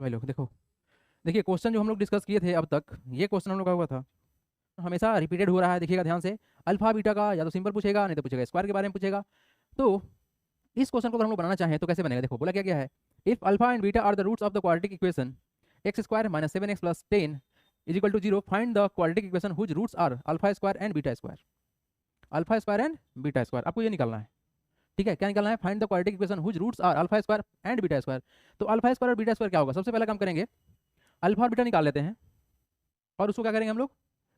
भाई लोग देखो, देखिए क्वेश्चन जो हम लोग डिस्कस किए थे अब तक, ये क्वेश्चन हम लोग का हुआ था, हमेशा रिपीटेड हो रहा है। देखिएगा ध्यान से, अल्फा बीटा का या तो सिंपल पूछेगा, नहीं तो पूछेगा स्क्वायर के बारे में पूछेगा। तो इस क्वेश्चन को अगर हम लोग बनाना चाहें तो कैसे बनेगा? देखो बोला क्या क्या है, if alpha and beta are the roots of the quadratic equation x square minus 7x plus 10 is equal to 0, find the quadratic equation whose roots are alpha square and beta square. Alpha square and beta square आपको ये निकालना है। ठीक है, क्या निकालना है? Find the quadratic equation whose roots are alpha square and beta square. तो अल्फा स्क्वायर और बीटा स्क्वायर क्या होगा? सबसे पहला काम करेंगे, अल्फा और बीटा निकाल लेते हैं और उसको क्या करेंगे हम लोग?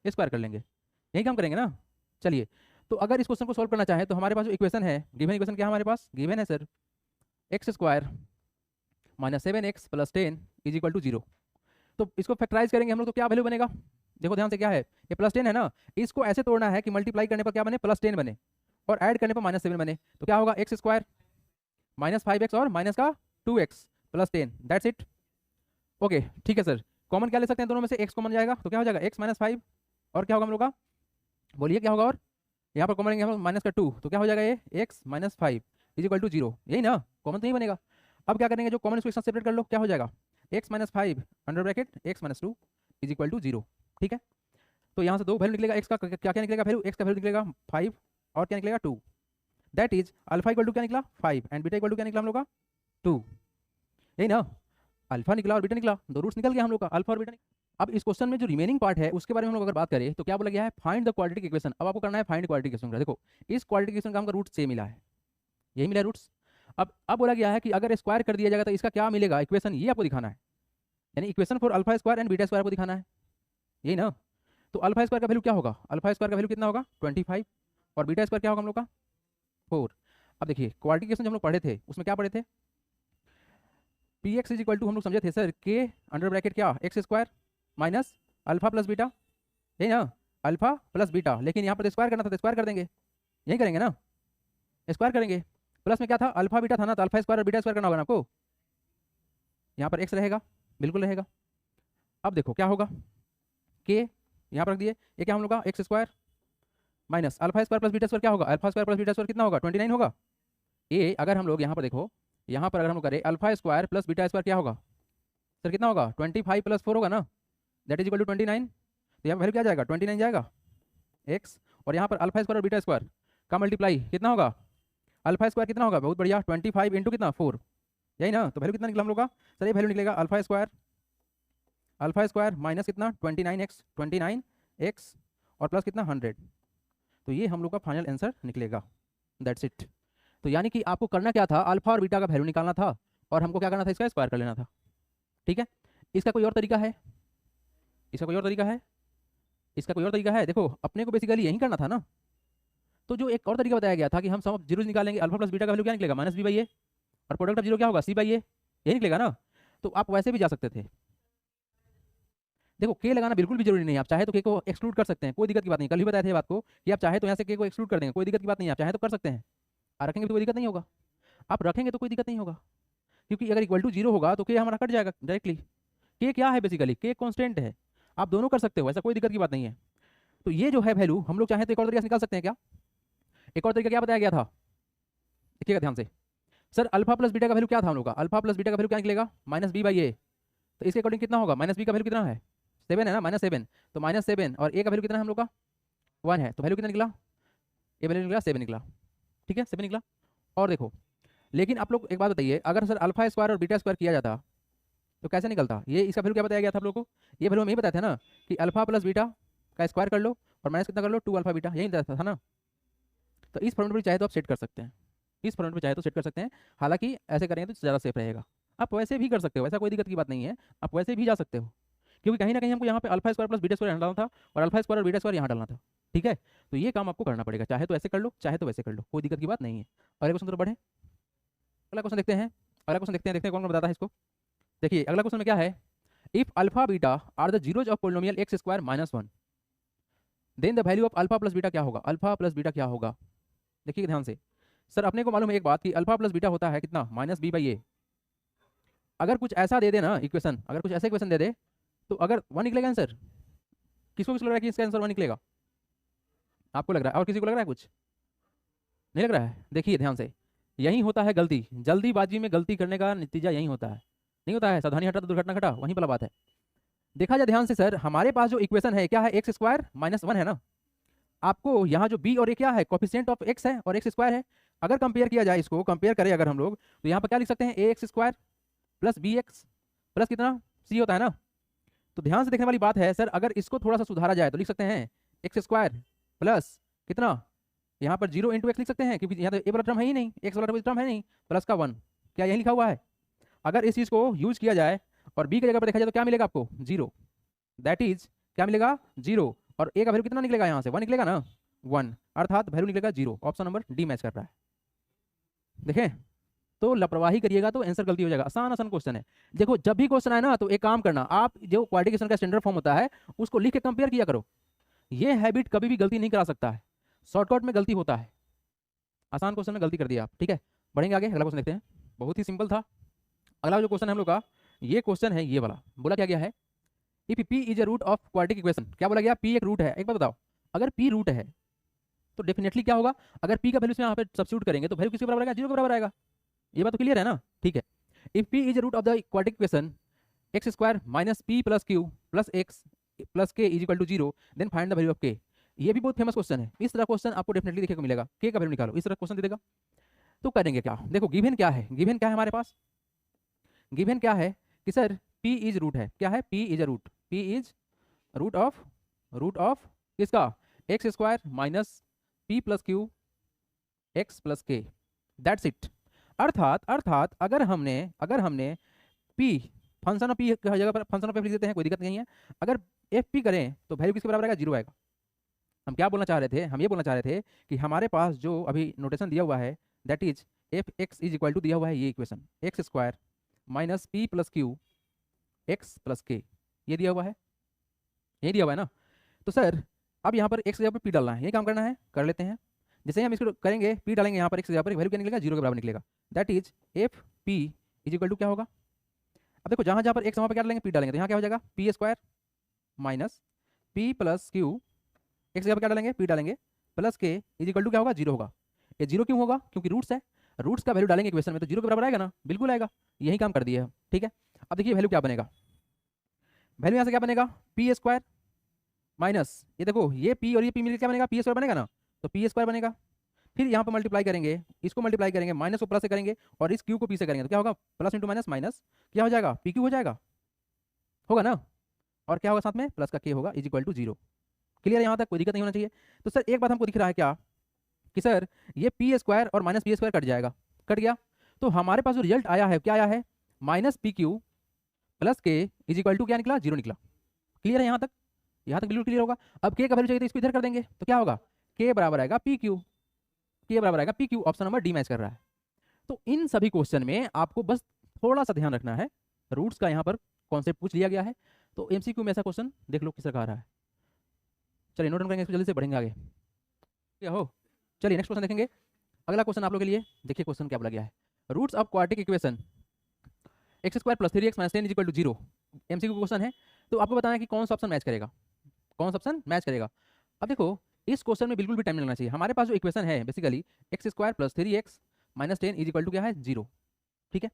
स्क्वायर कर लेंगे। यही काम करेंगे ना। चलिए, तो अगर इस क्वेश्चन को सॉल्व करना चाहे तो हमारे पास जो इक्वेशन है, गिवन इक्वेशन क्या है हमारे पास? गिवन है sir x square minus 7x plus 10 is equal to 0। तो इसको फैक्टराइज करेंगे हम लोग तो क्या वैल्यू बनेगा? देखो ध्यान से, क्या है ये? प्लस 10 है ना, इसको ऐसे तोड़ना है कि मल्टीप्लाई करने पर क्या बने? प्लस 10 बने, और ऐड करने पर माइनस 7 बने। तो क्या होगा? एक्स स्क्वायर माइनस 5x और माइनस का 2x plus 10, that's it. Okay ठीक है सर, कॉमन क्या ले सकते हैं दोनों में से? एक्स कॉमन जाएगा तो क्या हो जाएगा? एक्स माइनस 5, और क्या होगा हम लोग का? बोलिए क्या होगा? और यहाँ पर कॉमन लेंगे हम लोग माइनस का 2, तो क्या हो जाएगा? ये x minus 5 is equal to 0, यही ना? कॉमन तो नहीं बनेगा। अब क्या करेंगे, जो कॉमन इसको सेपरेट कर लो, क्या हो जाएगा? X minus 5 under bracket x minus 2 is equal to 0। ठीक है, तो यहाँ से दो वैल्यू निकलेगा, एक्स का क्या क्या निकलेगा वैल्यू? एक्स का वैल्यू निकलेगा 5 और क्या निकलेगा? 2। That is alpha equal to क्या निकला? 5 एंड बीटा इक्वल टू क्या निकला हम लोग का? 2। यही ना, अल्फा निकला और बीटा निकला, दो रूट्स निकल गया हम लोग का, अल्फा और बीटा अब इस क्वेश्चन में जो रिमेनिंग पार्ट है उसके बारे में हम लोग अगर बात करें तो क्या बोला गया है? Find the quadratic equation. अब आपको करना है फाइंड क्वाड्रेटिक इक्वेशन का। देखो इस क्वाड्रेटिक इक्वेशन का हमको रूट से मिला है, यही मिला रूट्स। अब बोला गया है कि अगर स्क्वायर कर दिया जाएगा तो इसका क्या मिलेगा इक्वेशन, ये आपको दिखाना है। यानी equation for alpha square and beta square को दिखाना है, यही ना। तो अल्फा स्क्वायर का वैल्यू क्या होगा? अल्फा स्क्वायर का वैल्यू कितना होगा? 25, और बीटा स्क्वायर क्या होगा हम लोग का? 4। अब देखिए क्वाड्रेटिक इक्वेशन जो हम लोग पढ़े थे उसमें क्या पढ़े थे? P x is equal to हम लोग समझे थे सर के अंडर ब्रैकेट क्या? X square minus alpha plus beta, यही ना, अल्फा प्लस बीटा। लेकिन यहाँ पर स्क्वायर करना था तो स्क्वायर कर देंगे, यही करेंगे ना, स्क्वायर करेंगे। प्लस में क्या था? अल्फा बीटा था ना, तो अल्फा स्क्वायर और बीटा स्क्वायर करना होगा ना आपको। यहाँ पर एक्स रहेगा, बिल्कुल रहेगा। अब देखो क्या होगा, के यहाँ पर रख दिए, ये क्या हम लोग का? X square minus alpha square plus beta square क्या होगा? Alpha square plus beta square कितना होगा? 29 होगा। ये अगर हम लोग यहाँ पर देखो, यहाँ पर अगर हम लोग करें alpha square plus beta square क्या होगा सर? कितना होगा? 25 प्लस 4 होगा ना, दैट इज इक्वल टू 29। तो यहाँ वैल्यू क्या जाएगा? 29 जाएगा एक्स, और यहाँ पर अल्फा स्क्वायर और बीटा स्क्वायर का मल्टीप्लाई कितना होगा? अल्फा स्क्वायर कितना होगा? बहुत बढ़िया, 25 इंटू कितना? 4, यही ना। तो वैल्यू कितना निकला हम लोग का सर? ये वैल्यू निकलेगा अल्फा स्क्वायर माइनस कितना? 29x और प्लस कितना? 100। तो ये हम लोग का फाइनल आंसर निकलेगा, दैट्स इट। तो यानी कि आपको करना क्या था? अल्फा और बीटा का वैल्यू निकालना था, और हमको क्या करना था? इसका स्क्वायर कर लेना था। ठीक है, इसका कोई और तरीका है? इसका कोई और तरीका है? इसका कोई और तरीका है? देखो अपने को बेसिकली यही करना था ना। तो जो एक और तरीका बताया गया था कि हम सम ऑफ जीरोज निकालेंगे, अल्फा प्लस बीटा का वैल्यू क्या निकलेगा? माइनस बी बाई ए, और प्रोडक्ट ऑफ जीरो क्या होगा? सी बाई ए, यही निकलेगा ना। तो आप वैसे भी जा सकते थे। देखो के लगाना बिल्कुल भी जरूरी नहीं है, आप चाहे तो के को एक्सक्लूड कर सकते हैं, कोई दिक्कत की बात नहीं। कल भी बताया था ये बात को कि आप चाहे तो यहाँ से के को एक्सक्लूड कर देंगे, कोई दिक्कत की बात नहीं है, आप चाहे तो कर सकते हैं। और रखेंगे तो कोई दिक्कत नहीं होगा, आप रखेंगे तो कोई दिक्कत नहीं होगा, क्योंकि अगर इक्वल टू जीरो होगा तो के हमारा कट जाएगा डायरेक्टली। के क्या है बेसिकली? के कॉन्स्टेंट है, आप दोनों कर सकते हो, ऐसा कोई दिक्कत की बात नहीं है। तो ये जो है वैल्यू हम लोग चाहे तो एक और तरीके से निकाल सकते हैं क्या? एक और तरीका क्या बताया गया था, देखिएगा ध्यान से। सर अल्फा प्लस बीटा का वैल्यू क्या था हम लोग का? अल्फा प्लस बीटा का वैल्यू क्या निकलेगा? Minus B by A. तो इसके अकॉर्डिंग कितना होगा? माइनस बी का वैल्यू कितना है? 7 है ना, -7। तो -7 और ए का वैल्यू कितना है हम लोग का? 1 है, तो वैल्यू कितना निकला? ए वैल्यू निकला 7 निकला। ठीक है, 7 निकला। और देखो, लेकिन आप लोग एक बात बताइए, अगर सर अल्फा स्क्वायर और बीटा स्क्वायर किया जाता तो कैसे निकलता? ये इसका वैल्यू क्या बताया गया था आप लोग को? ये वैल्यू हम यही बताया था ना कि अल्फा प्लस बीटा का स्क्वायर कर लो और माइनस कितना कर लो? 2 अल्फा बीटा, यही बताया था ना। तो इस फॉर्मेट पर चाहे तो आप सेट कर सकते हैं, इस फॉर्मेट पर चाहे तो सेट कर सकते हैं। हालांकि ऐसे करेंगे तो ज़्यादा सेफ रहेगा। आप वैसे भी कर सकते हो, ऐसा कोई दिक्कत की बात नहीं है, आप वैसे भी जा सकते हो, क्योंकि कहीं ना कहीं हमको यहाँ पे alpha square plus beta square डालना था और अल्फा स्क्वायर और बीटा स्क्वायर यहाँ डालना था। ठीक है, तो ये काम आपको करना पड़ेगा, चाहे तो ऐसे कर लो चाहे तो वैसे कर लो, कोई दिक्कत की बात नहीं है। अगले क्वेश्चन तो बढ़े, अगला क्वेश्चन देखते हैं, अगला क्वेश्चन देखते हैं, देखते हैं कौन कौन बताता है इसको। देखिए अगला क्वेश्चन में क्या है, if alpha beta are the zeros of polynomial x square minus 1, then the value of alpha plus beta क्या होगा? अल्फा प्लस बीटा क्या होगा? देखिए ध्यान से, सर अपने को मालूम है एक बात कि अल्फा प्लस बीटा होता है कितना? माइनस बी बाई ए। अगर कुछ ऐसा दे दे ना इक्वेशन, अगर कुछ ऐसा इक्वेशन दे दे तो अगर 1 निकलेगा आंसर, किसको किसको लग रहा है कि इसका आंसर 1 निकलेगा? आपको लग रहा है, और किसी को लग रहा है कुछ? नहीं लग रहा है? देखिए ध्यान से, यही होता है गलती, जल्दीबाजी में गलती करने का नतीजा यही होता है। नहीं होता है, सावधानी हटा तो दुर्घटना घटा, वहीं वाला बात है। देखा जाए ध्यान से सर, हमारे पास जो इक्वेशन है क्या है, एक्स स्क्वायर माइनस 1 है ना। आपको यहाँ जो बी और ए क्या है, कोफिशिएंट ऑफ एक्स है और एक्स स्क्वायर है। अगर कंपेयर किया जाए, इसको कंपेयर करें अगर हम लोग, तो यहाँ पर क्या लिख सकते हैं, a x square plus B x plus कितना सी होता है ना। तो ध्यान से देखने वाली बात है सर, अगर इसको थोड़ा सा सुधारा जाए तो लिख सकते हैं एक्स स्क्वायर प्लस कितना, यहाँ पर 0 इंटू एक्स लिख सकते हैं, क्योंकि यहाँ तो ए वाला टर्म है ही नहीं, एक्स वाला टर्म है नहीं, प्लस का 1, क्या यही लिखा हुआ है। अगर इस चीज़ को यूज किया जाए और बी की जगह पर देखा जाए तो क्या मिलेगा आपको, 0, दैट इज क्या मिलेगा 0, और ए का वैल्यू कितना निकलेगा यहाँ से, 1 निकलेगा ना, 1, अर्थात वैल्यू निकलेगा 0। ऑप्शन नंबर डी मैच कर रहा है। देखें, तो लापरवाही करिएगा तो आंसर गलती हो जाएगा। आसान आसान क्वेश्चन है। देखो जब भी क्वेश्चन आए ना तो एक काम करना, आप जो क्वाड्रिकेशन का स्टैंडर्ड फॉर्म होता है उसको लिख के कंपेयर किया करो। ये हैबिट कभी भी गलती नहीं करा सकता है, शॉर्टकट में गलती होता है। आसान क्वेश्चन में गलती कर दिया आप, ठीक है। बढ़ेंगे आगे, अगला क्वेश्चन देखते हैं। बहुत ही सिंपल था। अगला जो क्वेश्चन है हम लोग का, ये क्वेश्चन है ये वाला। बोला क्या गया है, if P is a root of quadric equation. क्या बोला गया, पी एक रूट है। एक बात बताओ, अगर पी रूट है तो डेफिनेटली क्या होगा, अगर पी का वैल्यू यहाँ पे सब्स्टिट्यूट करेंगे तो वैल्यू किसके बराबर आएगा, 0 के बराबर आएगा। ये बात तो क्लियर है ना, ठीक है। If P is root of the quadratic equation x square minus P plus q plus x plus k is equal to 0, then find the value of k. ये भी बहुत फेमस क्वेश्चन है। इस तरह क्वेश्चन आपको डेफिनेटली देखने को मिलेगा, के का वैल्यू निकालो, इस तरह क्वेश्चन दे देगा। तो करेंगे क्या, देखो गिवन क्या है, गिवन क्या है हमारे पास, गिवन क्या है कि सर p इज रूट है, क्या है, p is a root, p is root of किसका, x square minus P plus Q x plus k, that's it. अर्थात अगर हमने p फंक्शन ऑफ p की जगह पर फंक्शन ऑफ f लिख देते हैं, कोई दिक्कत नहीं है। अगर एफ पी करें तो वैल्यू किसके बराबर आएगा, 0 आएगा। हम क्या बोलना चाह रहे थे, हम ये बोलना चाह रहे थे कि हमारे पास जो अभी नोटेशन दिया हुआ है that is f x is equal to दिया हुआ है ये equation, x square minus P plus Q x plus K, ये दिया हुआ है, ये दिया हुआ है ना। तो सर अब यहाँ पर एक्स जगह पर पी डालना है, यही काम करना है, कर लेते हैं। जैसे हम इसको करेंगे, पी डालेंगे यहाँ पर एक्स जगह पर, वैल्यू क्या निकलेगा, 0 के बराबर निकलेगा। That is f P is equal to क्या होगा, अब देखो जहाँ जहाँ पर एक्स वहाँ पर क्या डालेंगे, पी डालेंगे, तो यहाँ क्या हो जाएगा, P square minus P plus Q x जगह पर क्या डालेंगे, पी डालेंगे, plus k is equal to क्या होगा, 0 होगा। ये 0 क्यों होगा, क्योंकि रूट्स है, रूट्स का वैल्यू डालेंगे इक्वेशन में तो 0 के बराबर आएगा ना, बिल्कुल आएगा। यही काम कर दिया है, ठीक है। अब देखिए वैल्यू क्या बनेगा, वैल्यू यहाँ से क्या बनेगा, पी स्क्वायर माइनस ये देखो ये पी और ये पी मिलकर क्या बनेगा, पी स्क्वायर बनेगा ना, तो पी स्क्वायर बनेगा। फिर यहाँ पर मल्टीप्लाई करेंगे, इसको मल्टीप्लाई करेंगे, माइनस को प्लस से करेंगे और इस क्यू को पी से करेंगे, तो क्या होगा, प्लस इंटू माइनस माइनस क्या हो जाएगा, पी क्यू हो जाएगा, होगा ना। और क्या होगा साथ में, प्लस का के होगा इज इक्वल टू 0। क्लियर है, यहाँ तक कोई दिक्कत नहीं होना चाहिए। तो सर एक बात हमको दिख रहा है क्या, कि सर ये पी स्क्वायर और माइनस पी स्क्वायर कट जाएगा, कट गया। तो हमारे पास जो रिजल्ट आया है क्या आया है, minus P Q plus k is equal to क्या निकला, 0 निकला। क्लियर है यहाँ तक, यहाँ तक बिल्कुल क्लियर होगा। अब के का वैल्यू चाहिए तो इसको इधर कर देंगे, तो क्या होगा, के बराबर आएगा पी क्यू, के बराबर आएगा P Q. Option number D match कर रहा है। तो इन सभी क्वेश्चन में आपको बस थोड़ा सा ध्यान रखना है, रूट्स का यहाँ पर कॉन्सेप्ट पूछ लिया गया है। तो एमसीक्यू में ऐसा क्वेश्चन देख लो किस तरह का आ रहा है। चलिए नोट डाउन करेंगे इसको, जल्दी से बढ़ेंगे आगे, क्या हो। चलिए नेक्स्ट क्वेश्चन देखेंगे। अगला क्वेश्चन आप लोग के लिए, देखिए क्वेश्चन क्या बोला गया है, roots of quadric equation x square plus 3x minus 10 is equal to 0। MCQ question है, तो आपको बताना है कि कौन सा ऑप्शन मैच करेगा, कौन सा ऑप्शन मैच करेगा। अब देखो इस क्वेश्चन में बिल्कुल भी टाइम नहीं लगना चाहिए। हमारे पास जो इक्वेशन है basically x square plus 3x minus 10 is equal to क्या है, 0, ठीक है।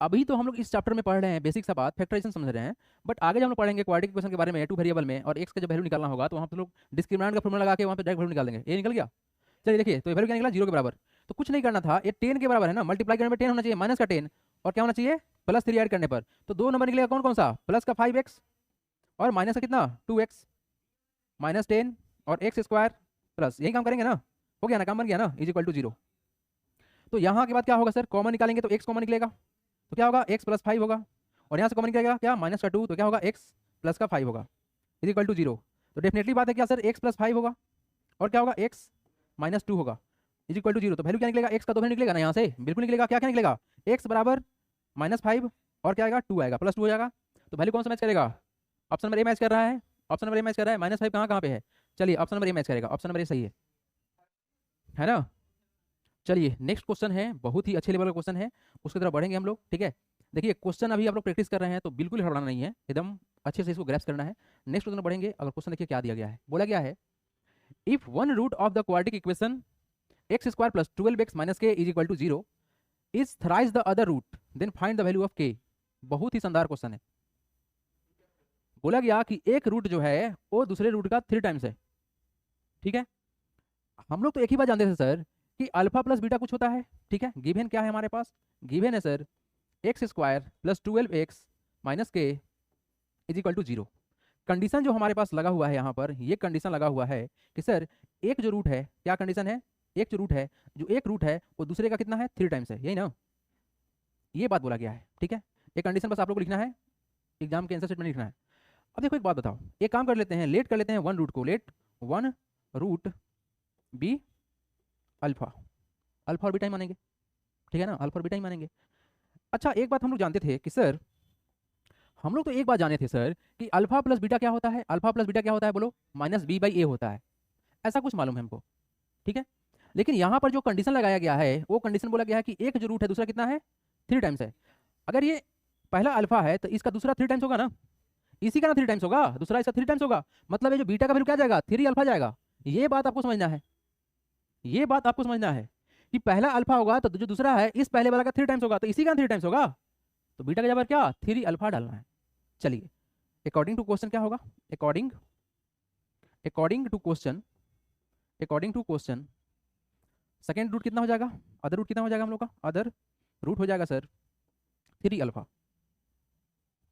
अभी तो हम लोग इस चैप्टर में पढ़ रहे हैं बेसिक सा बात, फैक्टराइजेशन समझ रहे हैं, बट आगे जब हम लोग पढ़ेंगे क्वाड्रिक इक्वेशन के बारे में, 2 वेरिएबल में, और एक्स का जब वैल्यू निकालना होगा तो वहाँ पर लोग डिस्क्रिमिनेंट का फॉर्मूला लगा के वहाँ पे डायरेक्ट वैल्यू निकाल देंगे। ये निकल गया, चलिए देखिए, तो वैल्यू क्या निकला, 0 के बराबर। तो कुछ नहीं करना था, ये 10 के बराबर है ना, मल्टीप्लाई करने पर 10 होना चाहिए, माइनस का 10 और क्या होना चाहिए, प्लस 3 ऐड करने पर। तो 2 नंबर निकलेगा कौन कौन सा, प्लस का 5x और माइनस का कितना 2x माइनस 10 और एक्स स्क्वायर प्लस, यही काम करेंगे ना, हो गया ना, काम बन गया ना, इज इक्वल टू 0। तो यहाँ के बाद क्या होगा सर, कॉमन निकालेंगे तो x कॉमन निकलेगा, तो क्या होगा, x प्लस 5 होगा, और यहाँ से कॉमन निकलेगा क्या, माइनस का 2, तो क्या होगा, x प्लस का 5 होगा इज इक्वल टू 0। तो डेफिनेटली बात है क्या सर, x प्लस 5 होगा और क्या होगा, x माइनस 2 होगा इज इक्वल टू 0। तो वैल्यू क्या निकलेगा, x का तो वैल्यू निकलेगा ना यहाँ से, बिल्कुल निकलेगा। क्या क्या निकलेगा, x बराबर माइनस 5 और क्या आएगा, 2 आएगा, प्लस 2 हो जाएगा। तो वैल्यू कौन सा मैच करेगा, ऑप्शन नंबर ए मैच कर रहा है, ऑप्शन नंबर ए मैच कर रहा है। माइनस 5 कहाँ कहाँ पे है, चलिए ऑप्शन नंबर ए मैच करेगा, ऑप्शन नंबर ए सही है ना। चलिए नेक्स्ट क्वेश्चन है, बहुत ही अच्छे लेवल का क्वेश्चन है, उसकी तरफ बढ़ेंगे हम लोग, ठीक है। देखिए क्वेश्चन अभी आप लोग प्रैक्टिस कर रहे हैं तो बिल्कुल हड़बड़ाना नहीं है, एकदम अच्छे से इसको ग्रैस्प करना है। नेक्स्ट क्वेश्चन बढ़ेंगे। अगर क्वेश्चन देखिए क्या दिया गया है, बोला गया है if one root of the quadratic equation x square plus 12x minus k is equal to 0 is thrice the other root then find the value of k. बहुत ही शानदार क्वेश्चन है। बोला गया कि एक रूट जो है वो दूसरे रूट का 3 टाइम्स है। ठीक है, हम लोग तो एक ही बात जानते थे सर कि अल्फा प्लस बीटा कुछ होता है। ठीक है, गिवन क्या है हमारे पास? गिवन है sir x square plus 12x minus k is equal to 0। Condition जो हमारे पास लगा हुआ है यहाँ पर, ये कंडीशन लगा हुआ है कि सर एक जो रूट है, क्या कंडीशन है? एक जो रूट है, जो एक रूट है वो दूसरे का कितना है? 3 टाइम्स है, यही ना? ये बात बोला गया है। ठीक है, ये कंडीशन बस आप लोग को लिखना है, एग्जाम के आंसर शीट में लिखना है। अब देखो एक बात बताओ, एक काम कर लेते हैं, लेट कर लेते हैं वन रूट को, let one root be alpha, alpha और बीटा ही मानेंगे। ठीक है ना, अल्फा और बीटा ही मानेंगे। अच्छा एक बात हम लोग जानते थे कि सर, हम लोग तो एक बात जाने थे सर कि अल्फा प्लस बीटा क्या होता है? अल्फा प्लस बीटा क्या होता है बोलो? माइनस बी बाई ए होता है, ऐसा कुछ मालूम है हमको। ठीक है, लेकिन यहाँ पर जो कंडीशन लगाया गया है वो कंडीशन बोला गया है कि एक जो रूट है दूसरा कितना है? 3 टाइम्स है। अगर ये पहला अल्फा है तो इसका दूसरा 3 टाइम्स होगा ना, इसी का ना 3 टाइम्स होगा, दूसरा इसका 3 टाइम्स होगा, मतलब ये जो बीटा का वैल्यू क्या जाएगा? 3 अल्फा जाएगा। ये बात आपको समझना है, ये बात आपको समझना है कि पहला अल्फा होगा तो जो दूसरा है इस पहले वाला का 3 टाइम्स होगा, तो इसी का 3 टाइम्स होगा, तो बीटा का जगह पर क्या? 3 अल्फा डालना है। चलिए, अकॉर्डिंग टू क्वेश्चन क्या होगा? According according to question, according to question second root कितना हो जाएगा? अदर रूट कितना हो जाएगा हम लोग का? अदर रूट हो जाएगा सर 3 अल्फा।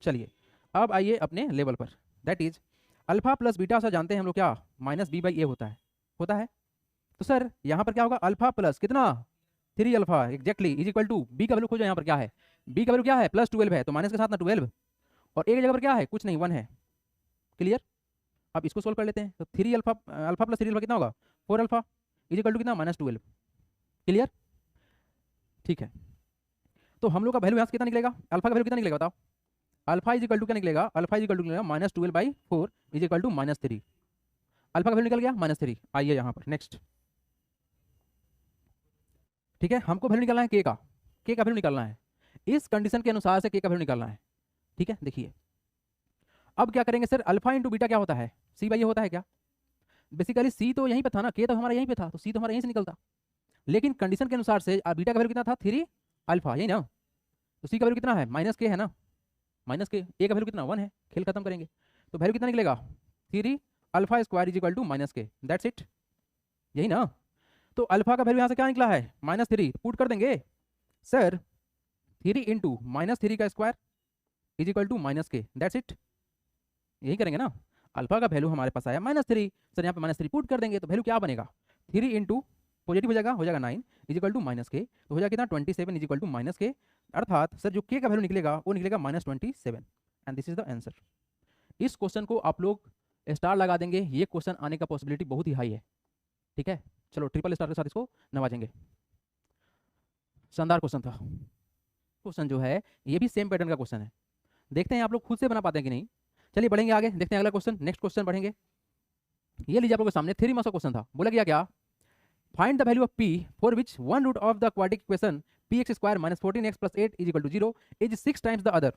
चलिए, अब आइए अपने लेवल पर, that is alpha plus beta से जानते हैं हम लोग क्या? माइनस बी बाई ए होता है, होता है। तो सर यहाँ पर क्या होगा? अल्फा प्लस कितना? 3 alpha exactly is equal to B का वैल्यू खोजो, यहाँ पर क्या है? बी का वैल्यू क्या है? प्लस 12 है, तो माइनस के साथ ना 12, और एक जगह पर क्या है? कुछ नहीं, 1 है। क्लियर? अब इसको सोल्व कर लेते हैं, तो 3 अल्फा, अल्फा प्लस 3 अल्फा कितना होगा? 4 अल्फा इज इक्वल टू कितना? माइनस 12। क्लियर? ठीक है, तो हम लोग का वैल्यू यहाँ से कितना निकलेगा? अल्फा का वैल्यू कितना निकलेगा बताओ? अल्फा इज इक्वल टू क्या निकलेगा? अल्फा इज इक्वल टू निकलेगा minus 12/4 is equal to minus 3। Alpha का वैल्यू निकल गया -3। आइए यहाँ पर नेक्स्ट। ठीक है, हमको वैल्यू निकालना है के का वैल्यू निकालना है, इस कंडीशन के अनुसार से के का वैल्यू निकालना है। ठीक है, देखिए अब क्या करेंगे सर? अल्फा इंटू बीटा क्या होता है? सी बाई ए होता है क्या? बेसिकली सी तो यहीं पे था ना, के तो हमारा यहीं पे था, तो सी तो हमारा यहीं से निकलता, लेकिन कंडीशन के अनुसार से बीटा का वैल्यू कितना था? 3 अल्फा, यही ना? तो सी का वैल्यू कितना है? माइनस के है ना, माइनस के, ए का वैल्यू कितना? 1 है। खेल खत्म करेंगे, तो वैल्यू कितना निकलेगा? 3 alpha square is equal to minus K, that's it, यही ना? तो अल्फा का वैल्यू यहाँ से क्या निकला है? -3, पुट कर देंगे सर, 3 इंटू -3 का square is equal to minus K, that's it, यही करेंगे ना? अल्फा का वैल्यू हमारे पास आया -3, सर यहाँ पे -3 पुट कर देंगे, तो वैल्यू क्या बनेगा? 3 इंटू पॉजिटिव हो जाएगा 9 इज इक्वल टू माइनस के, तो हो जाएगा कितना? 27 इज इक्वल टू माइनस के, अर्थात सर जो के का वैल्यू निकलेगा वो निकलेगा -27, and this is the answer. इस क्वेश्चन को आप लोग स्टार लगा देंगे, ये क्वेश्चन आने का पॉसिबिलिटी बहुत ही हाई है। ठीक है, चलो ट्रिपल स्टार के साथ इसको नवाजेंगे। शानदार क्वेश्चन था। क्वेश्चन जो है ये भी सेम पैटर्न का क्वेश्चन है, देखते हैं आप लोग खुद से बना पाते हैं कि नहीं। चलिए बढ़ेंगे आगे, देखते हैं अगला क्वेश्चन, नेक्स्ट क्वेश्चन बढ़ेंगे। ये लीजिए आप लोगों के सामने 3 मार्क्स का क्वेश्चन था। बोला गया क्या? Find the value of p for which one root of the quadratic equation px square minus 14x plus 8 is equal to 0 is 6 times the other.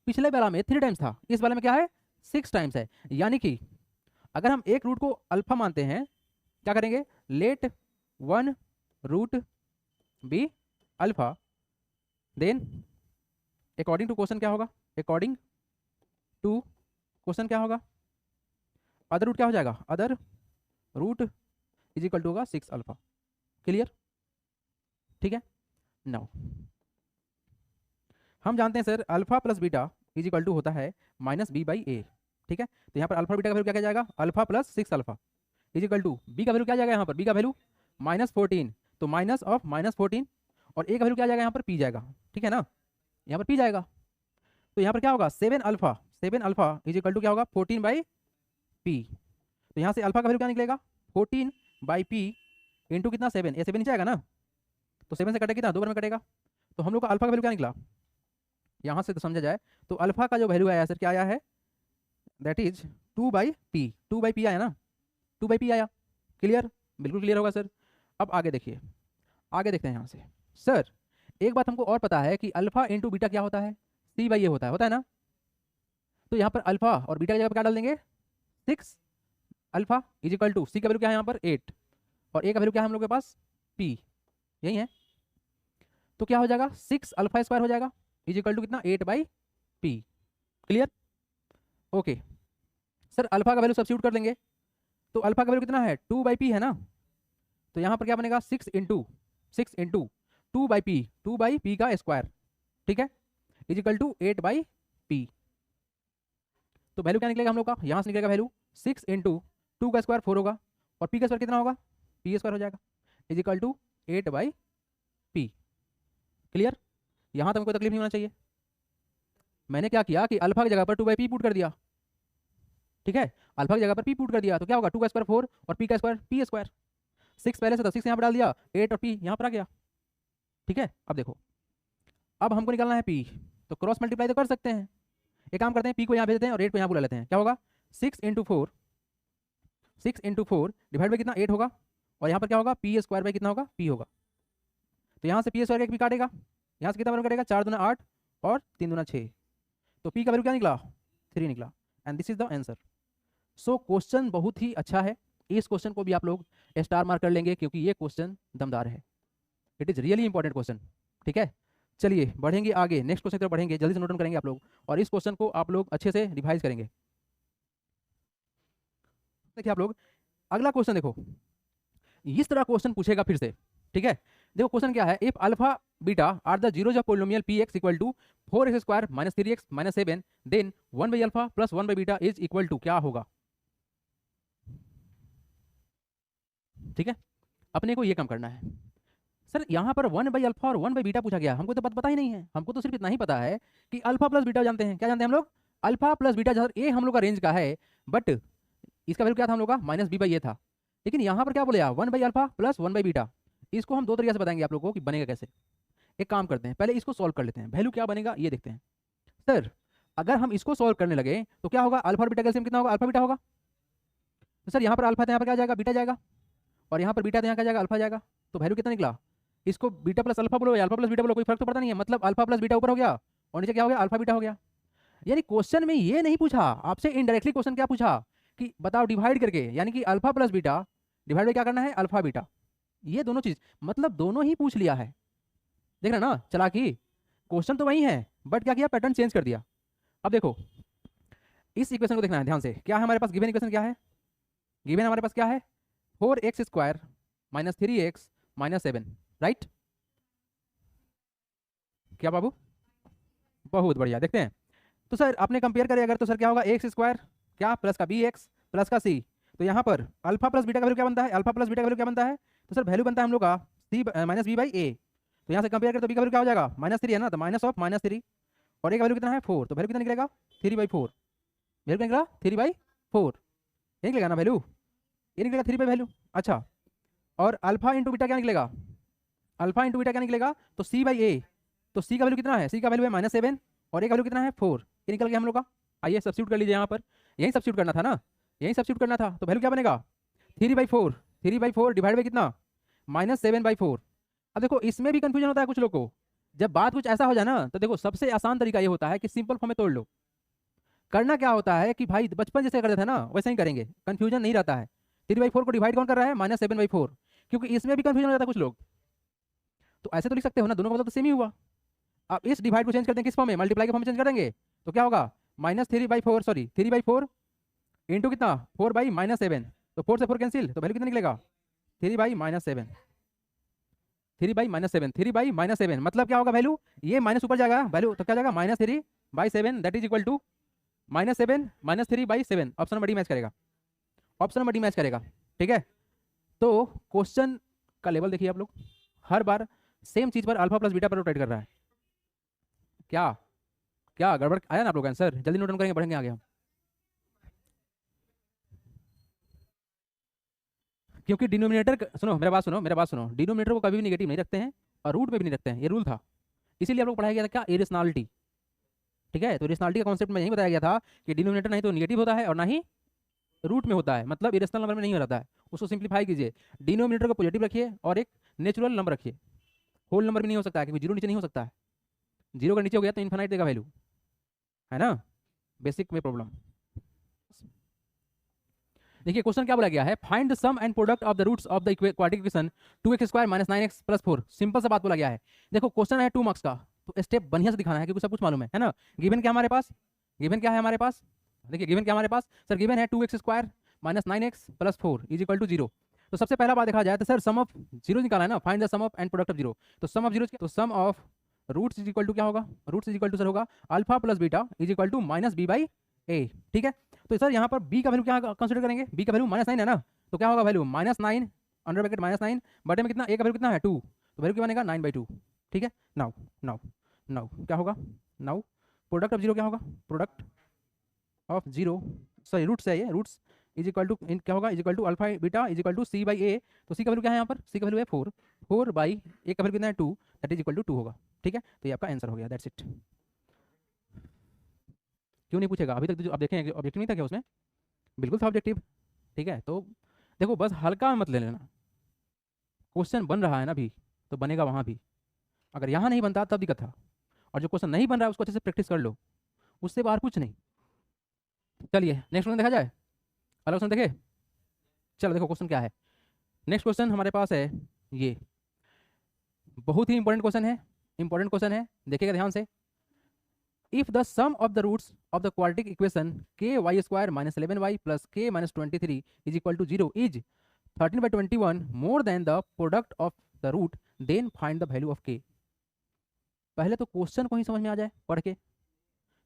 पिछले वाला में 3 टाइम्स था, इस वाले में क्या है? 6 टाइम्स है। यानी कि अगर हम एक रूट को अल्फा मानते हैं, क्या करेंगे? Let one root be alpha, then according to question क्या होगा? अकॉर्डिंग टू क्वेश्चन क्या होगा? अदर रूट क्या हो जाएगा? Other root is equal to होगा 6 अल्फा। क्लियर? ठीक है, नाउ हम जानते हैं sir alpha plus beta is equal to होता है माइनस बी बाई ए। ठीक है, तो यहाँ पर अल्फा बीटा का वैल्यू क्या जाएगा? Alpha plus 6 alpha is equal to B का वैल्यू क्या जाएगा? यहाँ पर बी का वैल्यू -14, तो माइनस ऑफ -14, और ए का वैल्यू क्या जाएगा? यहाँ पर पी जाएगा। ठीक है ना, यहाँ पर पी जाएगा, तो यहाँ पर क्या होगा? 7 अल्फा इज इक्वल टू क्या होगा? 14 बाई पी। तो यहाँ से अल्फा का वैल्यू क्या निकलेगा? 14 बाई पी इंटू कितना? 7, ए 7 नीचे आएगा ना, तो 7 से कटेगा कितना? 2 बार में कटेगा, तो हम लोग का अल्फा का वैल्यू क्या निकला? यहाँ से तो समझा जाए तो अल्फा का जो वैल्यू आया सर क्या आया है? That is 2 by P, 2 by P आया ना, 2 बाई पी आया। क्लियर? बिल्कुल क्लियर होगा सर। अब आगे देखिए, आगे देखते हैं यहाँ से। सर एक बात हमको और पता है कि अल्फा इंटू बीटा क्या होता है? सी बाई ए होता है ना? तो यहाँ पर अल्फा और बीटा की जगह पर क्या डाल देंगे? 6 अल्फा इज इक्वल टू सी का वैल्यू क्या है यहाँ पर? 8, और ए का वैल्यू क्या है हम लोग के पास? पी, यही है। तो क्या हो जाएगा? 6 अल्फा स्क्वायर हो जाएगा इज इक्वल टू कितना? 8 by P. Clear? Okay sir, alpha का वैल्यू सब्स्टिट्यूट कर देंगे तो अल्फा का वैल्यू कितना है, 2/p है ना, तो यहाँ पर क्या बनेगा 6 इंटू 2/p, 2/p का स्क्वायर, ठीक है, इज इक्वल टू 8/p। तो वैल्यू क्या निकलेगा हम लोग का, यहाँ से निकलेगा वैल्यू 6 इंटू 2 का स्क्वायर 4 होगा, और पी का स्क्वायर कितना होगा, पी स्क्वायर हो जाएगा, is equal to 8/p। Clear? यहाँ तक कोई तकलीफ नहीं होना चाहिए। मैंने क्या किया कि अल्फा की जगह पर 2/p पुट कर दिया, ठीक है, अल्फा की जगह पर p पुट कर दिया तो क्या होगा, 2 का स्क्वायर 4 और p का स्क्वायर p स्क्वायर, 6 पहले से था, 6 यहाँ पर डाल दिया, 8 और p यहाँ पर आ गया, ठीक है। अब देखो, अब हमको निकालना है p, तो क्रॉस मल्टीप्लाई तो कर सकते हैं, एक काम करते हैं, p को यहाँ भेज देते हैं और 8 को यहाँ बुला लेते हैं, क्या होगा 6 इंटू 4 डिवाइड बाई कितना 8 होगा, और यहाँ पर क्या होगा p स्क्वायर बाई कितना होगा, p होगा, तो यहाँ से p स्क्वायर का p काटेगा, यहाँ से कितना वैल्यू कटेगा, 4 दूना 8 और 3 दूना 6, तो p का वैल्यू क्या निकला, 3 निकला, and this is the answer. So question बहुत ही अच्छा है, इस क्वेश्चन को भी आप लोग स्टार मार्क कर लेंगे क्योंकि ये क्वेश्चन दमदार है, it is really important question, ठीक है। चलिए बढ़ेंगे आगे, नेक्स्ट क्वेश्चन की तरफ बढ़ेंगे, जल्दी से नोट डाउन करेंगे आप लोग, और इस क्वेश्चन को आप लोग अच्छे से रिवाइज करेंगे। देखिए आप लोग, अगला क्वेश्चन देखो, इस तरह क्वेश्चन पूछेगा फिर से, ठीक है। देखो क्वेश्चन क्या है, if alpha beta are the zeros of polynomial P x equal to 4x square minus 3x minus 7, then 1/अल्फा प्लस 1/बीटा इज इक्वल टू, क्या होगा, ठीक है। अपने को ये काम करना है। सर यहाँ पर 1/अल्फा और 1/बीटा पूछा गया, हमको तो पता ही नहीं है, हमको तो सिर्फ इतना ही पता है कि अल्फा प्लस बीटा जानते हैं, क्या जानते हैं हम लोग, अल्फा प्लस बीटा, जहाँ ए हम लोग का रेंज का है, बट इसका वैल्यू क्या था हम लोग का, -b/a था, लेकिन यहाँ पर क्या बोले 1/अल्फा प्लस 1/बीटा, इसको हम दो तरीके से बताएंगे आप लोगों को कि बनेगा कैसे। एक काम करते हैं, पहले इसको सॉल्व कर लेते हैं, वैल्यू क्या बनेगा ये देखते हैं। सर अगर हम इसको सॉल्व करने लगे तो क्या होगा, अल्फा और बीटा का एलसीएम कितना होगा, अल्फा बीटा होगा, तो सर यहाँ पर अल्फा था, यहाँ पर क्या जाएगा, बीटा जाएगा, और यहाँ पर बीटा तो यहाँ क्या जाएगा, अल्फा जाएगा, तो वैल्यू कितना निकला, इसको बीटा प्लस अल्फा बोलो या अल्फा प्लस बीटा बोलो, कोई फर्क तो पड़ता नहीं है, मतलब अल्फा प्लस बीटा ऊपर हो गया और नीचे क्या हो गया, अल्फा बीटा हो गया। यानी क्वेश्चन में ये नहीं पूछा आपसे, इनडायरेक्टली क्वेश्चन क्या पूछा कि बताओ डिवाइड करके, यानी कि alpha plus beta divide by क्या करना है, अल्फा बीटा, ये दोनों चीज, मतलब दोनों ही पूछ लिया है, देख रहे ना चालाकी, क्वेश्चन तो वही है बट क्या किया, पैटर्न चेंज कर दिया। अब देखो इस इक्वेशन को देखना है ध्यान से, क्या है हमारे पास गिवन इक्वेशन, क्या है गिवन हमारे पास, क्या है 4x square minus 3x minus 7, right, क्या बाबू, बहुत बढ़िया। देखते हैं तो सर आपने कंपेयर करे अगर, तो सर क्या होगा, एक्स स्क्वायर क्या प्लस का बी एक्स प्लस का सी, तो यहाँ पर अल्फा प्लस बीटा का वैल्यू क्या बनता है, अल्फा प्लस बीटा का वैल्यू क्या बनता है, तो सर वैल्यू बनता है हम लोग का सी माइनस b/a, तो यहाँ से कंपेयर करें तो बी का वैल्यू क्या हो जाएगा, -3 है ना, तो माइनस ऑफ -3, और ए का वैल्यू कितना है 4, तो वैल्यू कितना निकलेगा 3/4, वैल्यू निकलेगा 3/4, ये निकलेगा ना वैल्यू, ये निकलेगा 3 वैल्यू। अच्छा, और अल्फा इंटू बीटा क्या निकलेगा, अल्फा इंटू बीटा क्या निकलेगा, तो c/a, तो c का वैल्यू कितना है, c का वैल्यू है -7 और a का वैल्यू कितना है 4, ये निकल गया हम लोग का। आइए सब्स्टिट्यूट कर लीजिए, यहाँ पर यही सब्स्टिट्यूट करना था ना, यही सब्स्टिट्यूट करना था, तो वैल्यू क्या बनेगा 3/4 डिवाइड बाई कितना, -7/4। अब देखो इसमें भी कंफ्यूजन होता है कुछ लोग को, जब बात कुछ ऐसा हो जाए ना, तो देखो सबसे आसान तरीका ये होता है कि सिंपल फॉर्म में तोड़ लो। करना क्या होता है कि भाई बचपन जैसे करते थे ना वैसे ही करेंगे, कंफ्यूजन नहीं रहता है। 3/4 को डिवाइड कौन कर रहा है, -7/4, क्योंकि इसमें भी कंफ्यूजन हो जाता है कुछ लोग, तो ऐसे तो लिख सकते हो ना, दोनों का मतलब तो सेम ही हुआ। अब इस डिवाइड को चेंज कर देंगे किस फॉर्म में, मल्टीप्लाई के फॉर्म में चेंज कर देंगे, तो क्या होगा -3/4 इंटू कितना 4/-7, तो 4 से 4 कैंसिल, तो वैल्यू कितना निकलेगा 3/-7, 3/-7 मतलब क्या होगा वैल्यू, ये माइनस ऊपर जाएगा वैल्यू, तो क्या जाएगा -3/7, that is equal to -7 -3/7, option number D match करेगा, ऑप्शन नंबर डी मैच करेगा, ठीक है। तो क्वेश्चन का लेवल देखिए आप लोग, हर बार सेम चीज पर अल्फा प्लस बीटा पर रोटेट कर रहा है, क्या क्या गड़बड़ आया ना आप लोग आंसर, जल्दी नोट डाउन करेंगे, बढ़ेंगे आगे हम, क्योंकि डिनोमिनेटर, सुनो मेरा बात सुनो, डिनोमिनेटर को कभी भी नेगेटिव नहीं रखते हैं और रूट पे भी नहीं रखते हैं, ये रूल था, इसीलिए आप लोग पढ़ाया गया था क्या, इरेशनैलिटी, ठीक है। तो इरेशनैलिटी का कॉन्सेप्ट में यही बताया गया था कि डिनोमिनेटर नहीं तो नेगेटिव होता है और ना ही रूट में होता है, मतलब इरेशनल नंबर में नहीं रहता है, उसको सिंप्लीफाई कीजिए, डिनोमिनेटर को पॉजिटिव रखिए और एक नेचुरल नंबर रखिए, होल नंबर भी नहीं हो सकता है क्योंकि जीरो नीचे नहीं हो सकता है, जीरो का नीचे हो गया तो इन्फिनाइट देगा वैल्यू, है ना, बेसिक में प्रॉब्लम। देखिए क्वेश्चन क्या बोला गया है, find the sum and product of the roots of the quadratic equation 2x² - 9x + 4, simple सा बात बोला गया है। देखो क्वेश्चन है 2 मार्क्स का, तो स्टेप बढ़िया से दिखाना है क्योंकि सब कुछ मालूम है ना। गिवन क्या हमारे पास, गिवन क्या है हमारे पास, देखिए गिवन क्या हमारे पास सर, गिवन है 2x² minus 9x plus 4 is equal to 0। तो सबसे पहला बात देखा जाए तो सर सम ऑफ जीरो निकाला है ना, find the sum of and product of zero. तो सम ऑफ जीरो, तो sum of roots is equal to क्या होगा, roots is equal to sir होगा alpha plus beta is equal to minus B by A. ठीक है, तो sir यहाँ पर बी का वैल्यू क्या कंसिडर करेंगे, बी का वैल्यू -9 है ना, तो क्या होगा वैल्यू -9 अंडर ब्रैकेट -9 बटे में कितना, ए का वैल्यू कितना है 2, तो वैल्यू क्या बनेगा 9/2। ठीक है, नाउ नाउ नाउ क्या होगा, नाउ प्रोडक्ट ऑफ जीरो क्या होगा, product of zero sorry roots है ये, रूट्स इज इक्वल टू क्या होगा, is equal to alpha beta is equal to C by A. तो सी का वैल्यू क्या है यहाँ पर, सी का वैल्यू है 4, 4 बाई ए का वैल्यू कितना है 2, दैट इज इक्वल टू 2 होगा। ठीक है, तो ये आपका आंसर हो गया, दैट्स इट। क्यों नहीं पूछेगा, अभी तक जो आप देखें ऑब्जेक्टिव नहीं था क्या उसमें, बिल्कुल था ऑब्जेक्टिव। ठीक है, तो देखो बस हल्का मत ले लेना, क्वेश्चन बन रहा है ना अभी, तो बनेगा वहाँ भी, अगर यहाँ नहीं बनता तब दिक्कत था, और जो क्वेश्चन नहीं बन रहा है उसको अच्छे से प्रैक्टिस कर लो, उससे बाहर कुछ नहीं। चलिए नेक्स्ट क्वेश्चन देखा जाए, अगला क्वेश्चन देखे, चलो देखो क्वेश्चन क्या है। नेक्स्ट क्वेश्चन हमारे पास है ये, बहुत ही इंपॉर्टेंट क्वेश्चन है, इंपॉर्टेंट क्वेश्चन है, देखिएगा ध्यान से। If the sum of the roots of the quadratic equation ky² minus 11y plus k minus 23 is equal to 0 is 13/21 more than the product of the root, then find the value of k। पहले तो question को ही समझ में आ जाए पढ़ के,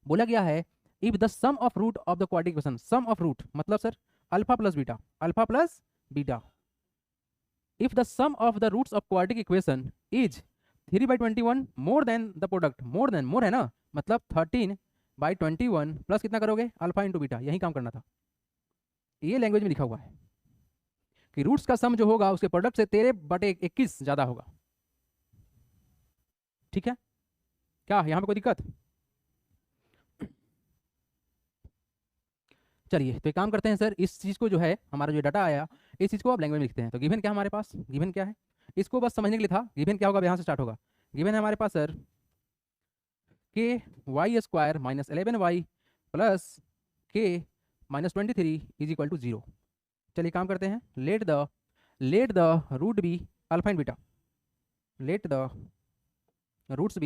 बोला गया है if the sum of root of the quadratic equation, sum of root मतलब sir alpha plus beta, alpha plus beta. If the sum of the roots of quadratic equation is 3/21 more than the product, more than, more है ना, मतलब 13/21 plus कितना करोगे alpha into beta, यही काम करना था। ये लैंग्वेज में लिखा हुआ है कि रूट्स का सम जो होगा उसके प्रोडक्ट से 13/21 ज्यादा होगा। ठीक है, क्या यहाँ पे कोई दिक्कत, चलिए तो एक काम करते हैं सर, इस चीज़ को जो है हमारा जो डाटा आया इस चीज़ को आप लैंग्वेज में लिखते हैं। तो गिवन क्या हमारे पास, गिवन क्या है, इसको बस समझने के लिए था, गिवन क्या होगा यहाँ से स्टार्ट होगा। गिवन है हमारे पास sir ky² minus 11y plus k minus 23 is equal to 0। चलिए काम करते हैं, let the root be alpha and beta, let the roots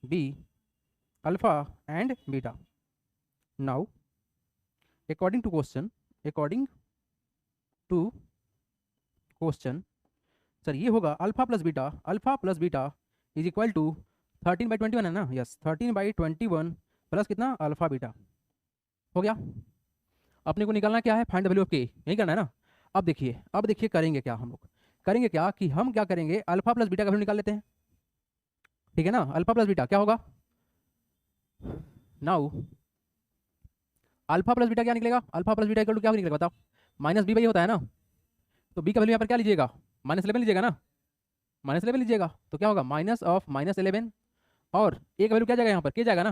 be alpha and beta. Now according to question sir ये होगा alpha plus beta is equal to 13/21 है ना, yes 13/21 plus कितना alpha beta हो गया। अपने को निकालना क्या है, फाइंड द वैल्यू ऑफ के, यही करना है ना। अब देखिए करेंगे क्या, हम लोग करेंगे क्या कि हम क्या करेंगे, अल्फा प्लस बीटा का वैल्यू निकाल लेते हैं। ठीक है ना, अल्फा प्लस बीटा क्या होगा, नाउ अल्फा प्लस बीटा क्या निकलेगा, alpha plus beta equal to क्या निकलेगा बताओ, माइनस बी बाई होता है ना, तो बी का वैल्यू यहाँ पर क्या लीजिएगा, -11 लीजिएगा ना, -11 लीजिएगा, तो क्या होगा माइनस ऑफ -11 और ए का वैल्यू क्या जाएगा यहाँ पर, के जाएगा ना।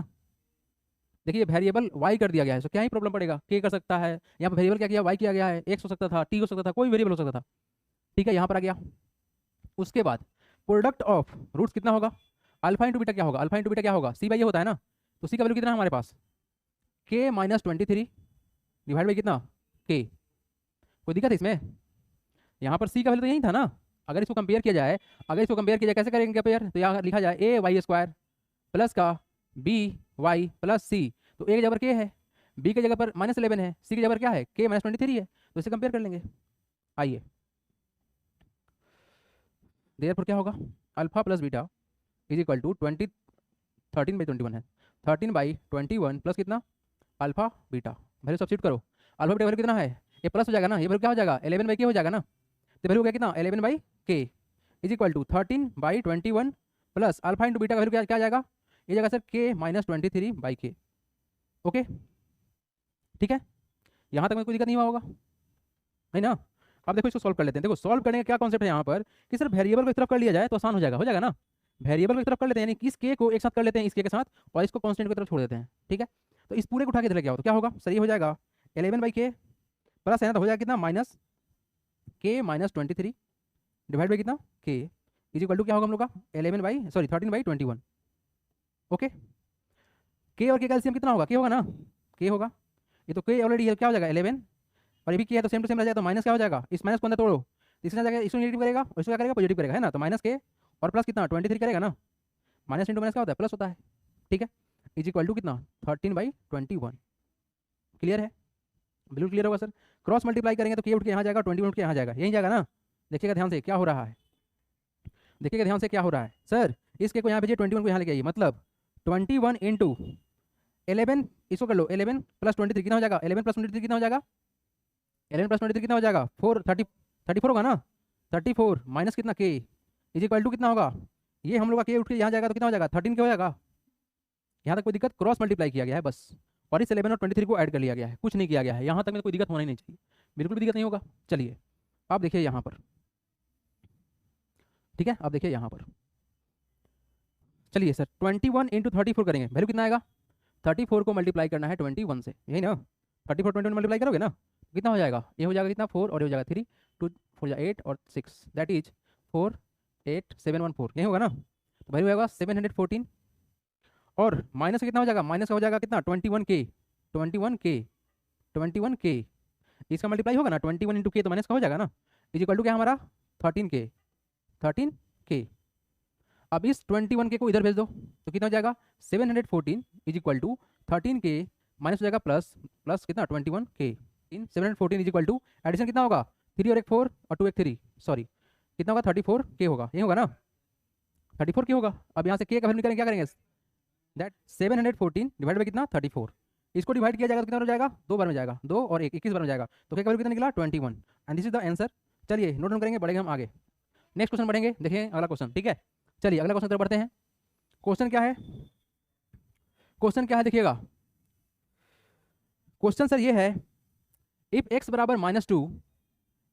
देखिए वेरिएबल वाई कर दिया गया है, तो क्या ही प्रॉब्लम पड़ेगा, के कर सकता है, यहाँ पर वेरिएबल क्या किया, वाई किया गया है, एक्स हो सकता था, टी हो सकता था, कोई वेरिएबल हो सकता था। ठीक है, यहाँ पर आ गया। उसके बाद प्रोडक्ट ऑफ रूट्स कितना होगा, अल्फा इंटू बीटा क्या होगा, अल्फा इंटू बीटा क्या होगा, सी बाई ए होता है ना, तो सी का वैल्यू कितना है हमारे पास, k माइनस 23 डिवाइड बाई कितना k। कोई दिक्कत है इसमें, यहाँ पर c का वैल्यू तो यही था ना। अगर इसको कंपेयर किया जाए, कैसे करेंगे कंपेयर, तो यहाँ लिखा जाए ay² प्लस का by प्लस c, तो a की जगह पर k है, b की जगह पर -11 है, c की जगह पर क्या है k माइनस 23 है, तो इसे कंपेयर कर लेंगे। आइए देयरफॉर क्या होगा, alpha plus beta is equal to 13/21 है, 13/21 प्लस कितना अल्फा बीटा, वैल्यू सब्स्टिट्यूट करो, अल्फा बीटा वैल्यू कितना है, ये प्लस हो जाएगा ना, ये वैल्यू क्या हो जाएगा 11/k हो जाएगा ना, तो वैल्यू हो गया कितना 11/k is equal to 13/21 plus alpha into beta का वैल्यू क्या जाएगा, ये जाएगा sir k minus 23/k। Okay ठीक है, यहाँ तक में कोई दिक्कत नहीं हुआ होगा, नहीं ना। अब देखो इसको सॉल्व कर लेते हैं, देखो सॉल्व करने का क्या कॉन्सेप्ट है यहाँ पर कि सर वेरिएबल को इस तरफ कर लिया जाए तो आसान हो जाएगा ना, वेरिएबल को इस तरफ कर लेते हैं, यानी कि इस k को एक साथ कर लेते हैं इस k के साथ, और इसको कांस्टेंट की तरफ छोड़ देते हैं। ठीक है, तो इस पूरे को उठा के इधर लेके आओ, तो क्या होगा सर, ये हो जाएगा 11/k प्लस है ना, तो हो जाएगा कितना minus k minus 23 divide by कितना k इज इक्वल टू क्या होगा हम लोग का 13/21। ओके, k और k का एलसीएम कितना होगा, k होगा ना, k होगा, ये तो k ऑलरेडी है, क्या हो जाएगा 11 और ये भी k है, तो सेम टू सेम रह जाएगा, तो माइनस क्या हो जाएगा, इस माइनस को अंदर तोड़ो, इसके साथ जाएगा, इसको नेगेटिव करेगा और इसको क्या करेगा पॉजिटिव करेगा, है ना, तो माइनस k और प्लस कितना 23 करेगा ना, माइनस इंटू माइनस क्या होता है, प्लस होता है, ठीक है। इज इक्वल टू कितना, 13/21। क्लियर है, बिल्कुल क्लियर होगा सर। क्रॉस मल्टीप्लाई करेंगे तो के उठ के यहाँ जाएगा, 21 उठ के यहाँ जाएगा, यहीं जाएगा ना। देखिएगा ध्यान से क्या हो रहा है, देखिएगा ध्यान से क्या हो रहा है सर। इसके को यहाँ भेजिए, 21 को यहाँ लेके आइए, मतलब 21 इंटू 11, इसको कर लो 11 प्लस 23 कितना हो जाएगा, 11 प्लस 23 कितना हो जाएगा, 11 प्लस 23 कितना हो जाएगा, 34 होगा ना। 34 माइनस कितना के इज इक्वल टू कितना होगा, ये हम लोग का के उठ के यहाँ जाएगा तो कितना हो जाएगा, 13 के हो जाएगा। यहाँ तक कोई दिक्कत, क्रॉस मल्टीप्लाई किया गया है बस, और इस 11 और 23 को ऐड कर लिया गया है, कुछ नहीं किया गया है। यहाँ तक में कोई दिक्कत होना ही नहीं चाहिए, बिल्कुल भी दिक्कत नहीं होगा। चलिए आप देखिए यहाँ पर, ठीक है, आप देखिए यहाँ पर, चलिए सर 21 इंटू 34 करेंगे, वैल्यू कितना आएगा, 34 को मल्टीप्लाई करना है 21 से, यही ना। 34 21 मल्टीप्लाई करोगे ना, कितना हो जाएगा, ये हो जाएगा कितना 4 और ये हो जाएगा 3, 2 4 जा 8 और 6, दैट इज 48714, यही होगा ना। तो वैल्यू आएगा 714, और माइनस का कितना हो जाएगा, माइनस का हो जाएगा कितना 21K, इसका मल्टीप्लाई होगा ना 21 इंटू के, तो माइनस का हो जाएगा ना, इज इक्वल टू क्या हमारा 13K। अब इस 21K को इधर भेज दो तो कितना हो जाएगा 714 is equal to 13K minus हो जाएगा प्लस कितना 21K in 714 is equal to addition कितना होगा 3 और एक 4 और 2 एक 3, सॉरी कितना होगा 34K होगा, ये होगा ना 34K होगा। अब यहाँ से K का वैल्यू निकालेंगे, क्या करेंगे, दैट 714 डिवाइड बाई कितना 34, इसको डिवाइड किया जाएगा तो कितना हो जाएगा, 2 बार में जाएगा, 2 और 1 21 बार में जाएगा, तो K का वैल्यू कितना निकला 21, and this is the answer. चलिए नोट डाउन करेंगे, बढ़ेंगे हम आगे, नेक्स्ट क्वेश्चन बढ़ेंगे, देखिए अगला क्वेश्चन, ठीक है। चलिए अगला क्वेश्चन तरफ बढ़ते हैं। क्वेश्चन क्या है, क्वेश्चन क्या है देखिएगा, क्वेश्चन सर ये है, इफ x बराबर -2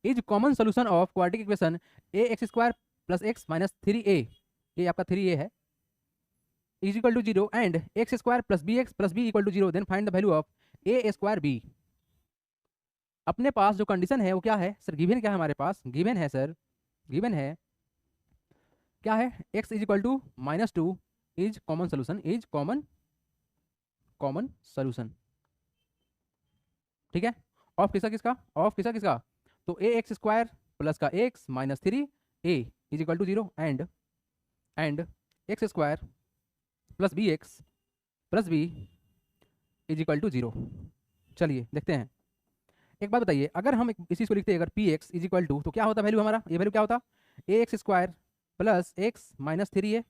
is common solution of quadratic equation ax² plus x minus 3a, ये आपका 3a है, is equal to 0 and x² plus bx plus b equal to 0, then find the value of a² b। अपने पास जो condition है वो क्या है sir, given क्या है हमारे पास, गिवन है सर, गिवन है क्या है, x is equal to -2 is common solution, is common solution, ठीक है, ऑफ किसका, ऑफ किसका, तो ax² प्लस का x minus 3a is equal to 0 and x² plus bx plus b is equal to 0। चलिए देखते हैं, एक बात बताइए, अगर हम इस चीज़ को लिखते हैं अगर px इज इक्वल टू, तो क्या होता वैल्यू हमारा, ये वैल्यू क्या होता ax² plus x minus 3a।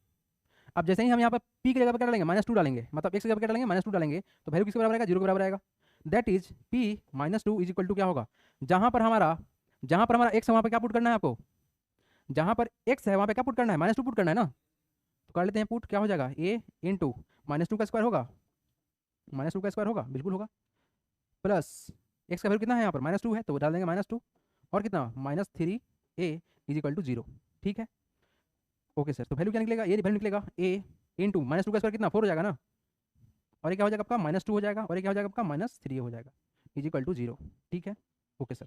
अब जैसे ही हम यहाँ पर p की जगह पर क्या डालेंगे -2 डालेंगे, मतलब x की जगह पर क्या डालेंगे -2 डालेंगे, तो वैल्यू किसके बराबर आएगा, 0 के बराबर आएगा, that is p -2 is equal to क्या होगा, जहाँ पर हमारा x है वहाँ पर क्या पुट करना है आपको, जहाँ पर x है वहाँ पर क्या पुट करना है, -2 पुट करना है ना, तो कर लेते हैं पुट, क्या हो जाएगा a इंटू -2 का स्क्वायर होगा, -2 का स्क्वायर होगा, बिल्कुल होगा, प्लस x का वैल्यू कितना है यहाँ पर -2 है तो डाल देंगे -2 और कितना -3a इज इक्वल टू 0, ठीक है। ओके सर, तो वैल्यू क्या निकलेगा, ये वैल्यू निकलेगा a इंटू -2 का स्क्वायर कितना 4 हो जाएगा ना, और ये क्या हो जाएगा आपका -2 हो जाएगा, और ये क्या हो जाएगा आपका -3 हो जाएगा इज इक्वल टू 0, ठीक है। Okay sir,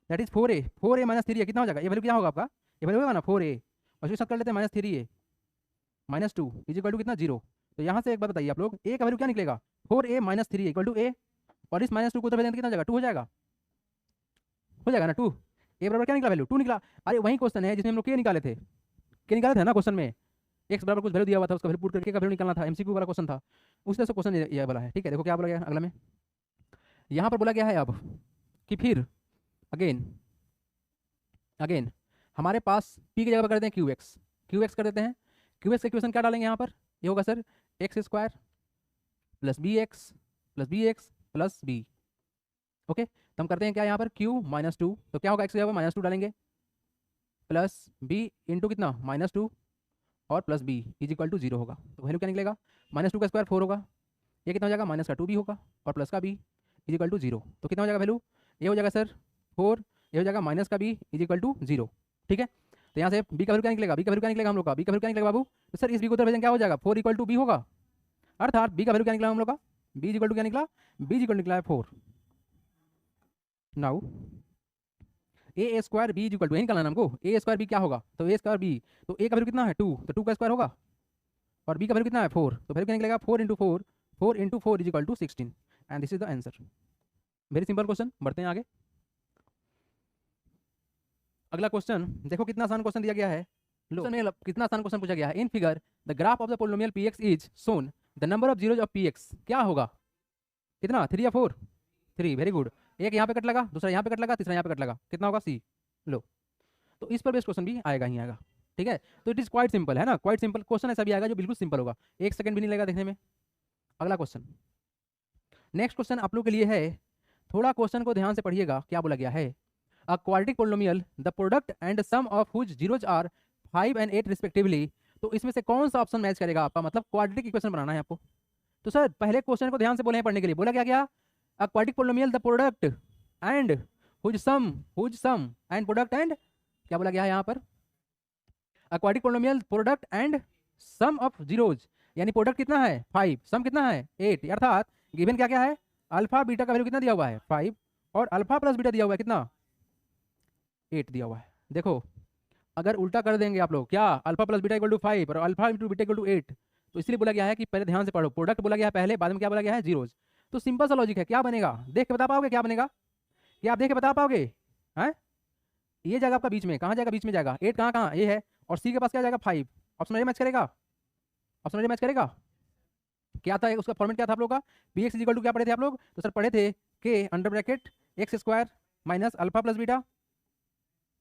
that is 4a minus 3a कितना हो जाएगा, ये वैल्यू क्या होगा आपका, ये वैल्यू होगा ना 4a, और इसके साथ कर लेते हैं -3a -2 इज इक्वल टू कितना 0। तो यहाँ से एक बात बताइए आप लोग, a का वैल्यू क्या निकलेगा 4a minus 3a equal to a, और इस -2 को उधर भेजेंगे कितना हो जाएगा 2 हो जाएगा ना 2, a बराबर क्या निकला वैल्यू 2 निकला। अरे वही क्वेश्चन है जिसमें हम लोग के निकाले थे ना क्वेश्चन में, x बराबर कुछ वैल्यू दिया हुआ था, उसका वैल्यू पुट करके का वैल्यू निकालना था, एमसीक्यू वाला क्वेश्चन था, उस तरह से क्वेश्चन ये वाला है, ठीक है। देखो क्या बोला गया अगला में, यहाँ पर बोला गया है अब कि फिर अगेन हमारे पास p की जगह पर कर देते हैं qx कर देते हैं, qx का इक्वेशन क्या डालेंगे यहाँ पर, ये होगा sir x² plus bx plus b, okay. तो हम करते हैं क्या यहाँ पर q -2, तो क्या होगा x की जगह पर -2 डालेंगे, प्लस b इंटू कितना -2 और plus b is equal to 0 होगा, तो वैल्यू क्या निकलेगा -2 का स्क्वायर 4 होगा, ये कितना हो जाएगा -2b होगा, और प्लस का b इज इक्वल टू 0, तो कितना हो जाएगा वैल्यू, ये हो जाएगा सर 4, ये हो जाएगा -b इज इक्वल टू 0, ठीक है। तो यहाँ से b का वैल्यू क्या निकलेगा, b का वैल्यू क्या निकलेगा हम लोग का, b का वैल्यू क्या निकलेगा बाबू, तो सर इस b को उधर भेजेंगे क्या हो जाएगा 4 इक्वल टू b होगा, अर्थात b का वैल्यू क्या निकला हम लोग का, b इक्वल टू क्या निकला, b इक्वल निकला है 4। Now a² b equal to यही निकालना है हमको, a² b क्या होगा, तो a² b, तो a का वैल्यू कितना है 2, तो 2 का स्क्वायर होगा, और b का वैल्यू कितना है 4, तो वैल्यू क्या निकलेगा 4 into 4 is equal to 16, and this is the answer. Very simple question, बढ़ते हैं आगे। अगला क्वेश्चन देखो कितना आसान क्वेश्चन दिया गया है, लो कितना आसान क्वेश्चन पूछा गया है। In figure the graph of the polynomial P x is shown the number of zeros of P X. क्या होगा, कितना, 3 या 4? 3, वेरी गुड। एक यहाँ पे कट लगा, दूसरा यहाँ पे कट लगा, तीसरा यहाँ पे कट लगा, कितना होगा, सी। लो, तो इस पर बेस्ड क्वेश्चन भी आएगा ही आएगा, ठीक है। तो इट इज क्वाइट सिंपल है ना, क्वाइट सिंपल क्वेश्चन ऐसा भी आएगा जो बिल्कुल सिंपल होगा, 1 सेकंड भी नहीं लगेगा देखने में। अगला क्वेश्चन, नेक्स्ट क्वेश्चन आप लोग के लिए है, थोड़ा क्वेश्चन को ध्यान से पढ़िएगा। क्या बोला गया है, a quadratic polynomial the product and sum of whose zeros are 5 and 8 respectively. तो इसमें से कौन सा ऑप्शन मैच करेगा आपका, मतलब क्वाड्रेटिक इक्वेशन बनाना है आपको। तो सर पहले क्वेश्चन को ध्यान से बोले हैं पढ़ने के लिए, बोला क्या क्या, a quadratic polynomial the product and whose sum and product and, क्या बोला गया है यहाँ पर, a quadratic polynomial product and sum of zeros, यानी प्रोडक्ट कितना है 5, सम कितना है 8, अर्थात गिवन क्या क्या है, अल्फा बीटा का वैल्यू कितना दिया हुआ है 5 और अल्फा प्लस बीटा दिया हुआ है कितना 8 दिया हुआ है। देखो अगर उल्टा कर देंगे आप लोग, क्या alpha plus beta equal to 5 और alpha into beta equal to 8, तो इसलिए बोला गया है कि पहले ध्यान से पढ़ो, प्रोडक्ट बोला गया है पहले, बाद में क्या बोला गया है जीरोज। तो सिंपल सा लॉजिक है, क्या बनेगा देख के बता पाओगे, क्या बनेगा, क्या आप देख के बता पाओगे, हैं ये जाएगा आपका बीच में, कहाँ जाएगा बीच में जाएगा 8, कहाँ कहाँ ये है, और सी के पास क्या जाएगा 5, ऑप्शन ए मैच करेगा, ऑप्शन ए मैच करेगा। क्या था उसका फॉर्मेट, क्या था आप लोग का, पी एक्स इक्वल टू क्या पढ़े थे आप लोग, तो सर पढ़े थे के under bracket x square minus alpha plus beta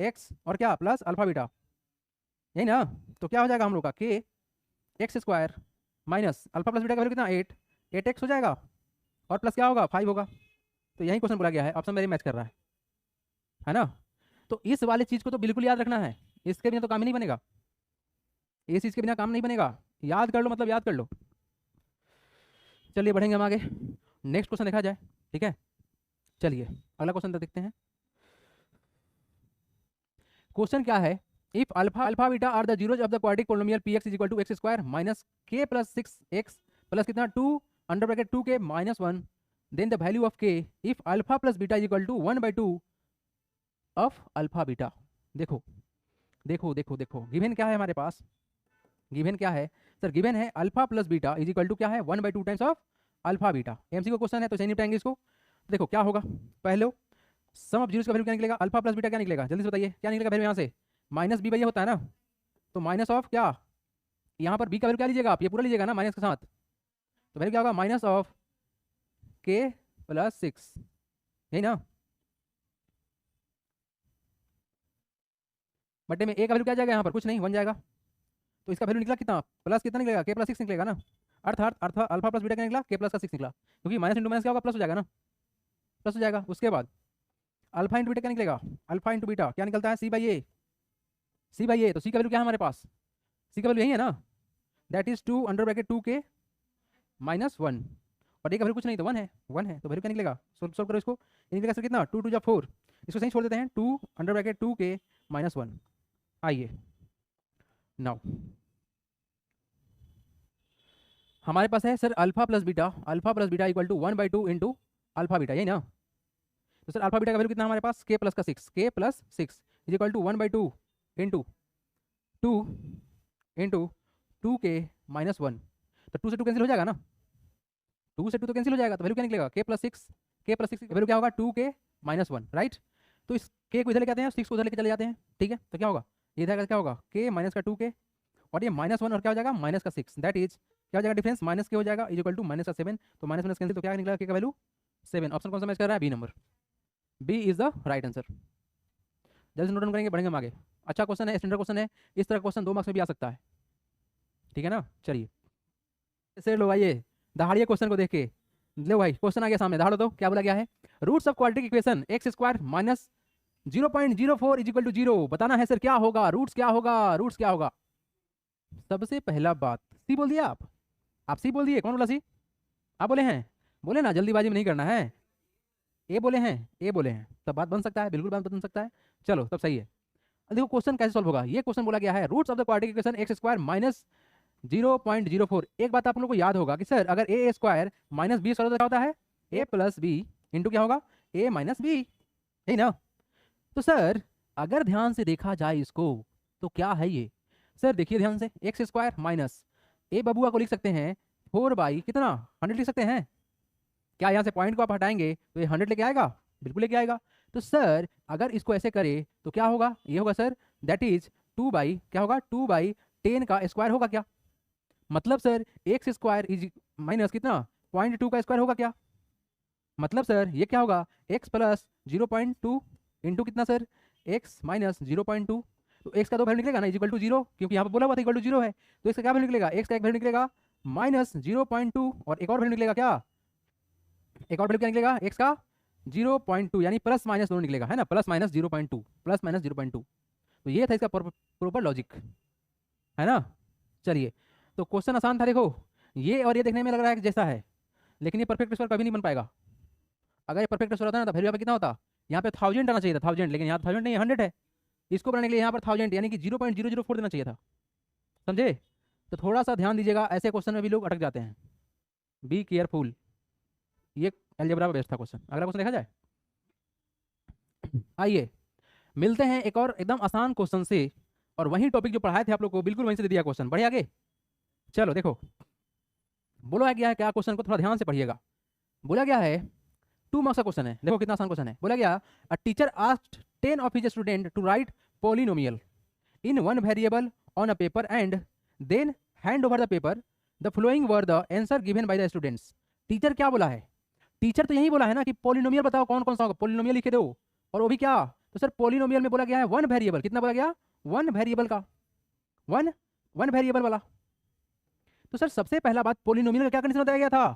x और क्या प्लस अल्फा बीटा, यही ना। तो क्या हो जाएगा हम लोग का के x square minus alpha plus beta का वैल्यू कितना 8 एक्स हो जाएगा और प्लस क्या होगा 5 होगा। तो यही क्वेश्चन बोला गया है, ऑप्शन मेरे मैच कर रहा है ना। तो इस वाले चीज़ को तो बिल्कुल याद रखना है, इसके बिना तो काम ही नहीं बनेगा, इस चीज़ के बिना काम नहीं बनेगा, याद कर लो, मतलब याद कर लो। चलिए बढ़ेंगे हम आगे, नेक्स्ट क्वेश्चन देखा जाए, ठीक है। चलिए अगला क्वेश्चन देखते हैं। क्वेश्चन क्या है, if alpha beta are the zeros of the quadratic polynomial P x is equal to X square minus K plus 6x plus कितना 2 under bracket 2k minus 1, then the value of K if alpha plus beta is equal to 1/2 of alpha beta. देखो देखो देखो देखो, given क्या है हमारे पास, given क्या है सर, गिवन है alpha plus beta is equal to क्या है 1/2 times of alpha beta. MCQ question है तो सही निपटाएंगे इसको। देखो क्या होगा, पहले सम ऑफ जीरोस का वैल्यू क्या निकलेगा, अल्फा प्लस बीटा क्या निकलेगा, जल्दी से बताइए क्या निकलेगा वैल्यू यहाँ से, माइनस बी बाई होता है ना, तो माइनस ऑफ क्या, यहाँ पर बी का वैल्यू क्या लीजिएगा आप, ये पूरा लीजिएगा ना माइनस के साथ, तो वैल्यू क्या होगा माइनस ऑफ के प्लस 6, यही ना, बटे में ए का वैल्यू क्या जाएगा यहाँ पर, कुछ नहीं 1 जाएगा, तो इसका वैल्यू निकला कितना, प्लस कितना निकलेगा, के प्लस 6 निकलेगा ना, अर्थात अल्फा प्लस बीटा क्या निकला, के प्लस का 6 निकला, क्योंकि माइनस इंटू माइनस क्या होगा प्लस हो जाएगा ना, प्लस हो जाएगा। उसके बाद अल्फा इंटू बीटा क्या निकलेगा, अल्फा इंटू बीटा क्या निकलता है सी by A, C by A, तो सी का वैल्यू क्या है हमारे पास, सी का वैल्यू यही है ना, that is 2 under bracket 2k minus 1, और ए का वैल्यू कुछ नहीं तो 1 है, 1 है, तो वैल्यू क्या निकलेगा, सोल्व करो इसको, ये निकलेगा सर कितना 2 2 4, इसको सही छोड़ देते हैं 2 अंडर ब्रैकेट 2k माइनस 1। आइए नाउ हमारे पास है sir alpha plus beta equal to 1/2 into alpha beta, यही ना। तो सर अल्फा बीटा का वैल्यू कितना हमारे पास, के प्लस का 6, K plus 6 is equal to 1/2 into 2k minus 1, तो 2 से 2 कैंसिल हो जाएगा ना, 2 से 2 तो कैंसिल हो जाएगा, तो वैल्यू क्या निकलेगा के प्लस 6 की वैल्यू क्या होगा 2k माइनस 1, राइट। तो इस के को इधर लेके आते हैं, 6 को उधर लेके चले जाते हैं, ठीक है। तो क्या होगा, ये इधर क्या होगा के माइनस का 2k और ये माइनस 1 और क्या हो जाएगा माइनस का 6, दैट इज क्या हो जाएगा डिफरेंस माइनस के हो जाएगा इज इक्वल टू माइनस का 7, तो माइनस माइनस कैंसिल, तो क्या निकलेगा के का वैल्यू 7। ऑप्शन कौन सा मैच कर रहा है, B number, B is the right answer. जल्दी से नोट डाउन करेंगे, बढ़ेंगे हम आगे। अच्छा क्वेश्चन है, स्टैंडर्ड क्वेश्चन है, इस तरह क्वेश्चन 2 मार्क्स में भी आ सकता है, ठीक है ना। चलिए इसे लो, आइए दहाड़िए क्वेश्चन को देख के, लो भाई क्वेश्चन आ गया सामने, दहाड़ो तो क्या बोला गया है, roots of quadratic equation x square minus 0.04 is equal to 0, बताना है सर क्या होगा, रूट्स क्या होगा, रूट्स क्या होगा। सबसे पहला बात सी बोल दिया आप सी बोल दिए, कौन बोला सी, आप बोले हैं, बोले ना, जल्दीबाजी में नहीं करना है, ए बोले हैं, तब बात बन सकता है, बिल्कुल बात बन सकता है, चलो तब सही है। देखो क्वेश्चन कैसे सॉल्व होगा, ये क्वेश्चन बोला गया है roots of the quadratic equation x square minus 0.04। एक बात आप लोगों को याद होगा कि सर अगर ए स्क्वायर माइनस बी स्क्वायर होता है ए प्लस बी इंटू क्या होगा ए माइनस बी, है ना। तो सर अगर ध्यान से देखा जाए इसको तो क्या है ये, सर देखिए ध्यान से, एक्स स्क्वायर माइनस ए बबुआ को लिख सकते हैं 4 कितना 100 लिख सकते हैं, क्या यहाँ से पॉइंट को आप हटाएंगे तो ये 100 लेके आएगा, बिल्कुल लेके आएगा। तो सर अगर इसको ऐसे करे तो क्या होगा, ये होगा सर दैट इज 2 बाई क्या होगा, 2 बाई 10 का स्क्वायर होगा क्या, मतलब sir x square is minus कितना 0.2 का स्क्वायर होगा क्या, मतलब सर ये क्या होगा x प्लस 0.2 इंटू कितना सर x माइनस 0.2, तो x का तो वैल्यू निकलेगा ना इक्वल टू 0, क्योंकि यहाँ पे बोला हुआ था इक्वल टू 0 है, तो इसका क्या वैल्यू निकलेगा, x का एक वैल्यू निकलेगा माइनस 0.2 और एक और वैल्यू निकलेगा क्या, एक और वैल्यू क्या निकलेगा x का 0.2, यानी प्लस माइनस दोनों निकलेगा है ना, प्लस माइनस 0.2 प्लस माइनस 0.2, तो ये था इसका प्रॉपर लॉजिक है ना। चलिए तो क्वेश्चन आसान था, देखो ये और ये देखने में लग रहा है कि जैसा है, लेकिन ये परफेक्ट स्क्वायर कभी नहीं बन पाएगा। अगर ये परफेक्ट स्क्वायर होता ना तो वैल्यू यहाँ पे कितना होता, यहाँ पे 1000 आना चाहिए था 1000, लेकिन यहाँ 1000 नहीं 100 है, इसको बनाने के लिए यहाँ पर 1000 यानी कि 0.004 देना चाहिए था, समझे। तो थोड़ा सा ध्यान दीजिएगा, ऐसे क्वेश्चन में भी लोग अटक जाते हैं, बी केयरफुल। ये अलजेब्रा बेस्ड था क्वेश्चन। अगला क्वेश्चन देखा जाए, आइए मिलते हैं एक और एकदम आसान क्वेश्चन से, और वही टॉपिक जो पढ़ाए थे आप लोग को बिल्कुल वहीं से दे दिया क्वेश्चन, बढ़िया आगे। चलो देखो बोला गया है क्या, क्वेश्चन को थोड़ा ध्यान से पढ़िएगा। बोला गया है 2 मार्क्स का क्वेश्चन है, देखो कितना आसान क्वेश्चन है। बोला गया a teacher asked 10 of his student to write polynomial in one variable on a paper and then hand over the paper, the following were the answer given by the students. Teacher क्या बोला है, teacher तो यही बोला है ना कि polynomial बताओ कौन कौन सा होगा, पॉलिनोमियल लिखे दो, और वो भी क्या, तो सर पॉलिनोमियल में बोला गया है वन वेरिएबल, कितना बोला गया, वन वेरिएबल का, वन वेरिएबल वाला। तो सर सबसे पहला बात पॉलिनोमियल का क्या कंडीशन बताया गया था,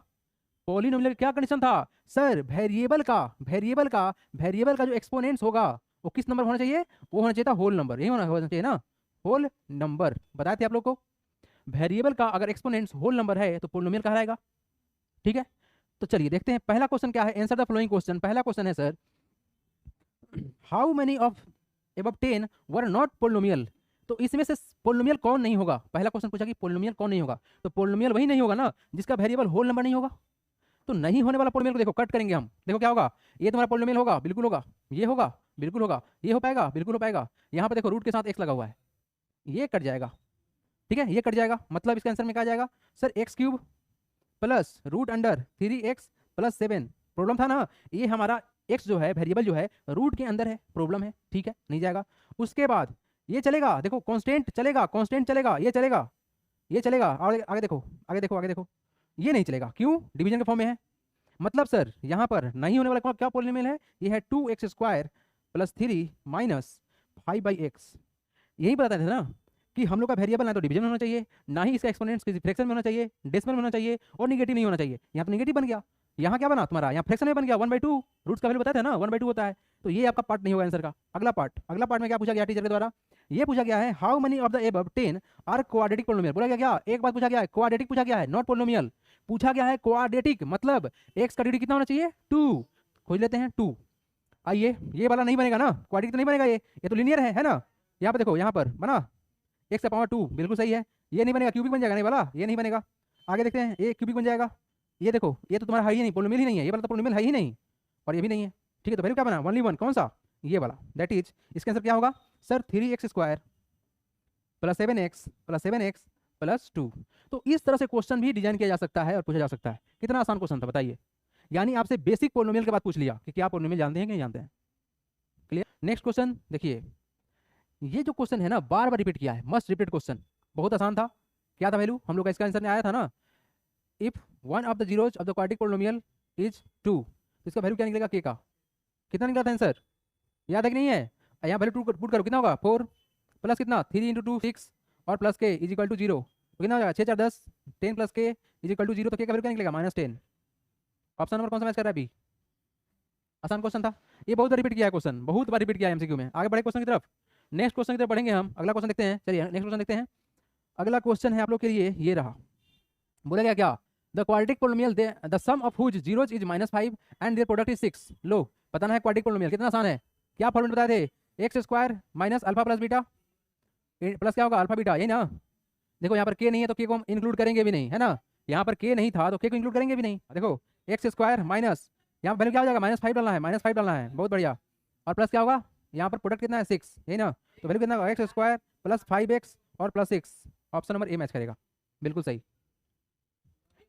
पॉलिनोमियल क्या कंडीशन था सर, वेरिएबल का जो एक्सपोनेंट्स होगा वो किस नंबर होना चाहिए, वो होना चाहिए था होल नंबर, यही होना चाहिए ना, होल नंबर बताए थे आप लोग को। वेरिएबल का अगर एक्सपोनेंट्स होल नंबर है तो पॉलिनोमियल कहलाएगा, ठीक है। तो चलिए देखते हैं पहला क्वेश्चन क्या है, आंसर द फॉलोइंग क्वेश्चन। पहला क्वेश्चन है sir how many of above 10 were not polynomial, तो इसमें से पॉलिनोमियल कौन नहीं होगा, पहला क्वेश्चन पूछा कि पॉलिनोमियल कौन नहीं होगा, तो पॉलिनोमियल वही नहीं होगा ना जिसका वेरिएबल होल नंबर नहीं होगा। तो नहीं होने वाला पॉलिनोमियल को देखो कट करेंगे हम, देखो क्या होगा, ये तुम्हारा पॉलिनोमियल होगा, बिल्कुल होगा, ये होगा बिल्कुल होगा, ये हो पाएगा बिल्कुल हो पाएगा, यहाँ पे देखो रूट के साथ एक्स लगा हुआ है, ये कट जाएगा, ठीक है, ये कट जाएगा, मतलब इसका आंसर में क्या आ जाएगा sir X cube plus root under 3x plus 7। Problem था ना, ये हमारा x जो है वेरिएबल जो है रूट के अंदर है, प्रॉब्लम है, ठीक है नहीं जाएगा। उसके बाद ये चलेगा, देखो कांस्टेंट चलेगा, कांस्टेंट चलेगा, ये चलेगा, ये चलेगा, आगे आगे देखो आगे देखो आगे देखो, ये नहीं चलेगा, क्यों, डिवीजन के फॉर्म में है। मतलब सर यहाँ पर नहीं होने वाला क्या पॉलिनोमियल है, ये है 2x square plus 3 minus 5/x। यही बताते थे ना कि हम लोग का वेरिएबल ना तो डिवीजन में होना चाहिए, ना ही इसका एक्सपोनेंट्स किसी फ्रैक्शन में होना चाहिए, डेसिमल में होना चाहिए, और निगेटिव नहीं होना चाहिए। यहाँ तो निगेटिव बन गया, यहाँ क्या बना तुम्हारा, यहाँ फ्रैक्शन में बन गया 1/2, रूट्स का वैल्यू बताया था ना 1/2 होता है, तो ये आपका पार्ट नहीं होगा आंसर का। अगला पार्ट में क्या पूछा गया टीचर के द्वारा, ये पूछा गया है how many of the above 10 are quadratic polynomial. बोला गया क्या, एक बात पूछा गया है, क्वाड्रेटिक पूछा गया है, नॉट पॉलिनोमियल, पूछा गया है क्वाड्रेटिक, मतलब x का डिग्री कितना होना चाहिए 2, खोज लेते हैं 2। आइए ये वाला नहीं बनेगा ना, क्वाड्रेटिक तो नहीं बनेगा, ये तो लीनियर है ना, यहाँ पे देखो यहाँ पर बना x का पावर 2 बिल्कुल सही है, ये नहीं बनेगा, क्यूबिक बन जाएगा, नहीं वाला ये नहीं बनेगा। आगे देखते हैं, ये क्यूबिक बन जाएगा, ये देखो ये तो तुम्हारा है ही नहीं, पॉलिनोमियल ही नहीं है, ये वाला तो पॉलिनोमियल है ही नहीं, और ये भी नहीं है, ठीक है। तो वैल्यू क्या बना, ओनली वन, कौन सा, ये वाला, दैट इज इसका आंसर क्या होगा sir 3x square plus 7x plus 2। तो इस तरह से क्वेश्चन भी डिजाइन किया जा सकता है और पूछा जा सकता है। कितना आसान क्वेश्चन था बताइए, यानी आपसे बेसिक पॉलिनोमियल के बाद पूछ लिया कि क्या पॉलिनोमियल जानते हैं कि नहीं जानते हैं। क्लियर। नेक्स्ट क्वेश्चन देखिए, ये जो क्वेश्चन है ना बार बार रिपीट किया है, मस्ट रिपीट क्वेश्चन, बहुत आसान था। क्या था वैल्यू, हम लोग का इसका आंसर में आया था ना, if one of the zeros of the quadratic polynomial is 2, तो इसका वैल्यू क्या निकलेगा के का, कितना निकला था आंसर, याद है कि नहीं है, यहाँ वैल्यू पुट करो, कितना होगा 4 प्लस कितना 3 × 2 6 और plus k is equal to 0, तो कितना हो जाएगा 6 4 10, 10 plus k is equal to 0, तो के का वैल्यू क्या निकलेगा -10। ऑप्शन नंबर कौन सा मैच कर रहा है अभी, आसान क्वेश्चन था, ये बहुत बार रिपीट किया है क्वेश्चन, बहुत बार रिपीट किया है एमसीक्यू में। आगे बढ़े क्वेश्चन की तरफ, नेक्स्ट क्वेश्चन की तरफ बढ़ेंगे हम, अगला क्वेश्चन देखते हैं, चलिए नेक्स्ट क्वेश्चन देखते हैं। अगला क्वेश्चन है आप लोग के लिए ये रहा, बोला गया क्या, the quadratic polynomial the sum of whose zeros is -5 and their product is 6। लो बताना है क्वाड्रेटिक पॉलिनोमियल, कितना आसान है, क्या फॉर्मूला बताए थे, x square minus alpha plus beta plus क्या होगा अल्फा बीटा, यही ना। देखो यहाँ पर के नहीं है तो के को हम इंक्लूड करेंगे भी नहीं, है ना, यहाँ पर के नहीं था तो के को इंक्लूड करेंगे भी नहीं। देखो एक्स स्क्वायर माइनस, यहाँ पर वैल्यू क्या हो जाएगा -5 डालना है, -5 डालना है, बहुत बढ़िया, और प्लस क्या होगा, यहाँ पर प्रोडक्ट कितना है 6, यही ना, तो वैल्यू कितना होगा एक्स स्क्वायर प्लस 5x और plus 6, option number A match करेगा, बिल्कुल सही।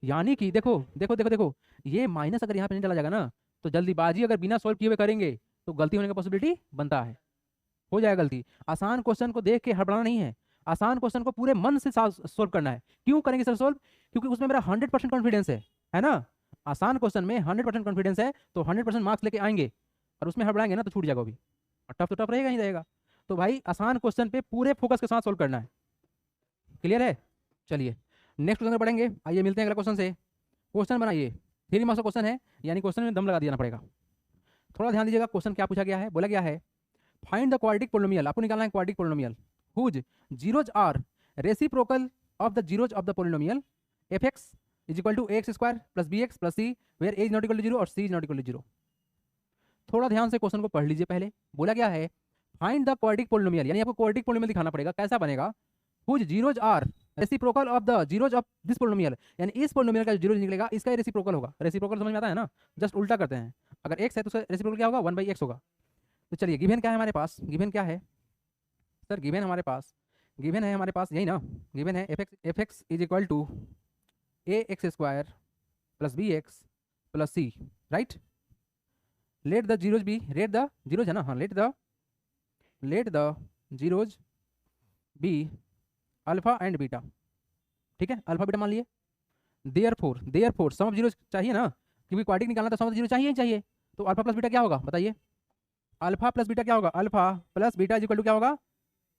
यानी कि देखो देखो देखो देखो, ये माइनस अगर यहाँ पे नहीं डाला जाएगा ना तो जल्दीबाजी अगर बिना सॉल्व किए हुए करेंगे तो गलती होने का पॉसिबिलिटी बनता है। हो जाएगा गलती। आसान क्वेश्चन को देख के हड़बड़ाना नहीं है, आसान क्वेश्चन को पूरे मन से सोल्व करना है। क्यों करेंगे सर सोल्व? क्योंकि उसमें मेरा 100% कॉन्फिडेंस है ना। आसान क्वेश्चन में 100% कॉन्फिडेंस है तो 100% मार्क्स लेके आएंगे, और उसमें हड़बड़ाएंगे ना तो छूट जाएगा, भी टफ तो टफ रहेगा ही रहेगा। तो भाई आसान क्वेश्चन पे पूरे फोकस के साथ सोल्व करना है। क्लियर है? चलिए नेक्स्ट क्वेश्चन पढ़ेंगे। आइए मिलते हैं अगला क्वेश्चन से। क्वेश्चन बनाइए, 3 मार्क्स का क्वेश्चन है, यानी क्वेश्चन में दम लगा देना पड़ेगा। थोड़ा ध्यान दीजिएगा, क्वेश्चन क्या पूछा गया है। बोला गया है फाइंड द क्वाड्रेटिक पोलिनोमियल, आपको निकालना है quadratic polynomial whose zeros are reciprocal of the zeros of the polynomial F x is equal to X square plus B x plus C where A is not equal to zero और C is not equal to zero. थोड़ा ध्यान से question को पढ़ लीजिए पहले। बोला गया है फाइंड द क्वाड्रेटिक पोलिनोमियल, यानी आपको क्वाड्रेटिक पोलिनोमियल दिखाना पड़ेगा। कैसा बनेगा? Whose zeros are reciprocal of the zeros of this polynomial, यानी इस पोलिनोमियल का जो जीरोज निकलेगा इसका रेसिप्रोकल होगा। रेसिप्रोकल समझ में आता है ना, जस्ट उल्टा करते हैं। अगर एक्स है तो रेसिप्रोकल क्या होगा? 1/x होगा। तो चलिए गिवन क्या है हमारे पास? गिवन क्या है सर? गिवन हमारे पास, गिवन है हमारे पास यही ना, गिवन है F x is equal to A x square plus B x plus C, right. Let the zeros be, let the zeros है ना, हाँ, let the zeros be alpha and beta, ठीक है, अल्फा बीटा मान लिए। Therefore some of zeros चाहिए ना, क्योंकि क्वाड्रेटिक निकालना तो सम ऑफ जीरो चाहिए ही चाहिए। तो अल्फा प्लस बीटा क्या होगा बताइए? अल्फा प्लस बीटा क्या होगा? Alpha plus beta is equal to क्या होगा?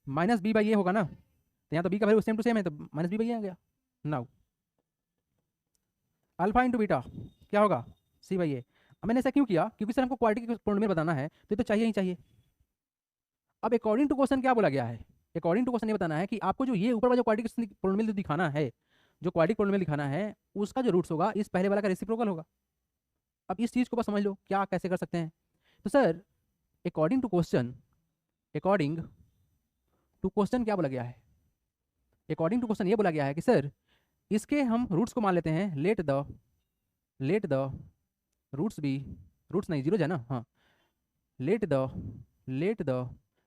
माइनस बी बाई ए होगा ना। तो यहाँ तो बी का वैल्यू सेम टू सेम है, तो माइनस बी बाई ए आ गया। नाउ अल्फा इंटू बीटा क्या होगा? सी बाई ए। मैंने ऐसा क्यों किया? क्योंकि सर हमको क्वाड्रेटिक पोलिनोमियल बताना है, तो ये तो चाहिए ही चाहिए। अब अकॉर्डिंग टू क्वेश्चन क्या बोला गया है? अकॉर्डिंग टू क्वेश्चन ये बताना है कि आपको जो ये ऊपर वाला जो क्वाड्रेटिक पोलिनोमियल दिखाना है, जो क्वाड्रेटिक पोलिनोमियल दिखाना है, उसका जो रूट्स होगा इस पहले वाला का रेसिप्रोकल होगा। अब इस चीज़ को बस समझ लो क्या कैसे कर सकते हैं। तो sir according to question, according to question क्या बोला गया है? अकॉर्डिंग टू क्वेश्चन ये बोला गया है कि सर इसके हम रूट्स को मान लेते हैं। Let the roots be, roots नहीं जीरोज है ना, हाँ, let the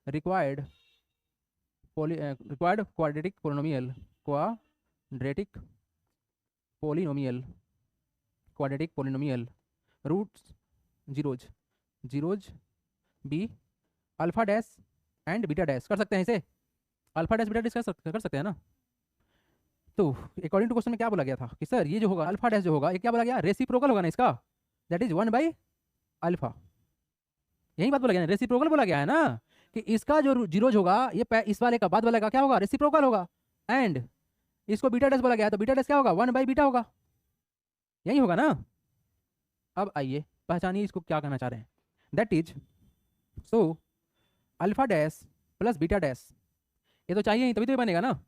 required quadratic polynomial roots zeros be alpha dash and beta dash. कर सकते हैं इसे, अल्फा डैश बीटा डैश कर सकते हैं ना। तो अकॉर्डिंग टू क्वेश्चन में क्या बोला गया था कि सर ये जो होगा अल्फा डैश जो होगा ये क्या बोला गया? रेसिप्रोकल होगा ना इसका, दैट इज 1/अल्फा। यही बात बोला गया ना, रेसिप्रोकल बोला गया है ना, कि इसका जो जीरोज होगा ये इस वाले का बाद वाले का क्या होगा? रेसिप्रोकल होगा। एंड इसको बीटा डैश बोला गया है, तो बीटा डैश क्या होगा? 1/बीटा होगा। यही होगा ना। अब आइए पहचानिए इसको क्या कहना चाह रहे हैं। That is so alpha dash plus beta dash, ये तो चाहिए ही, तभी तो ये बनेगा ना।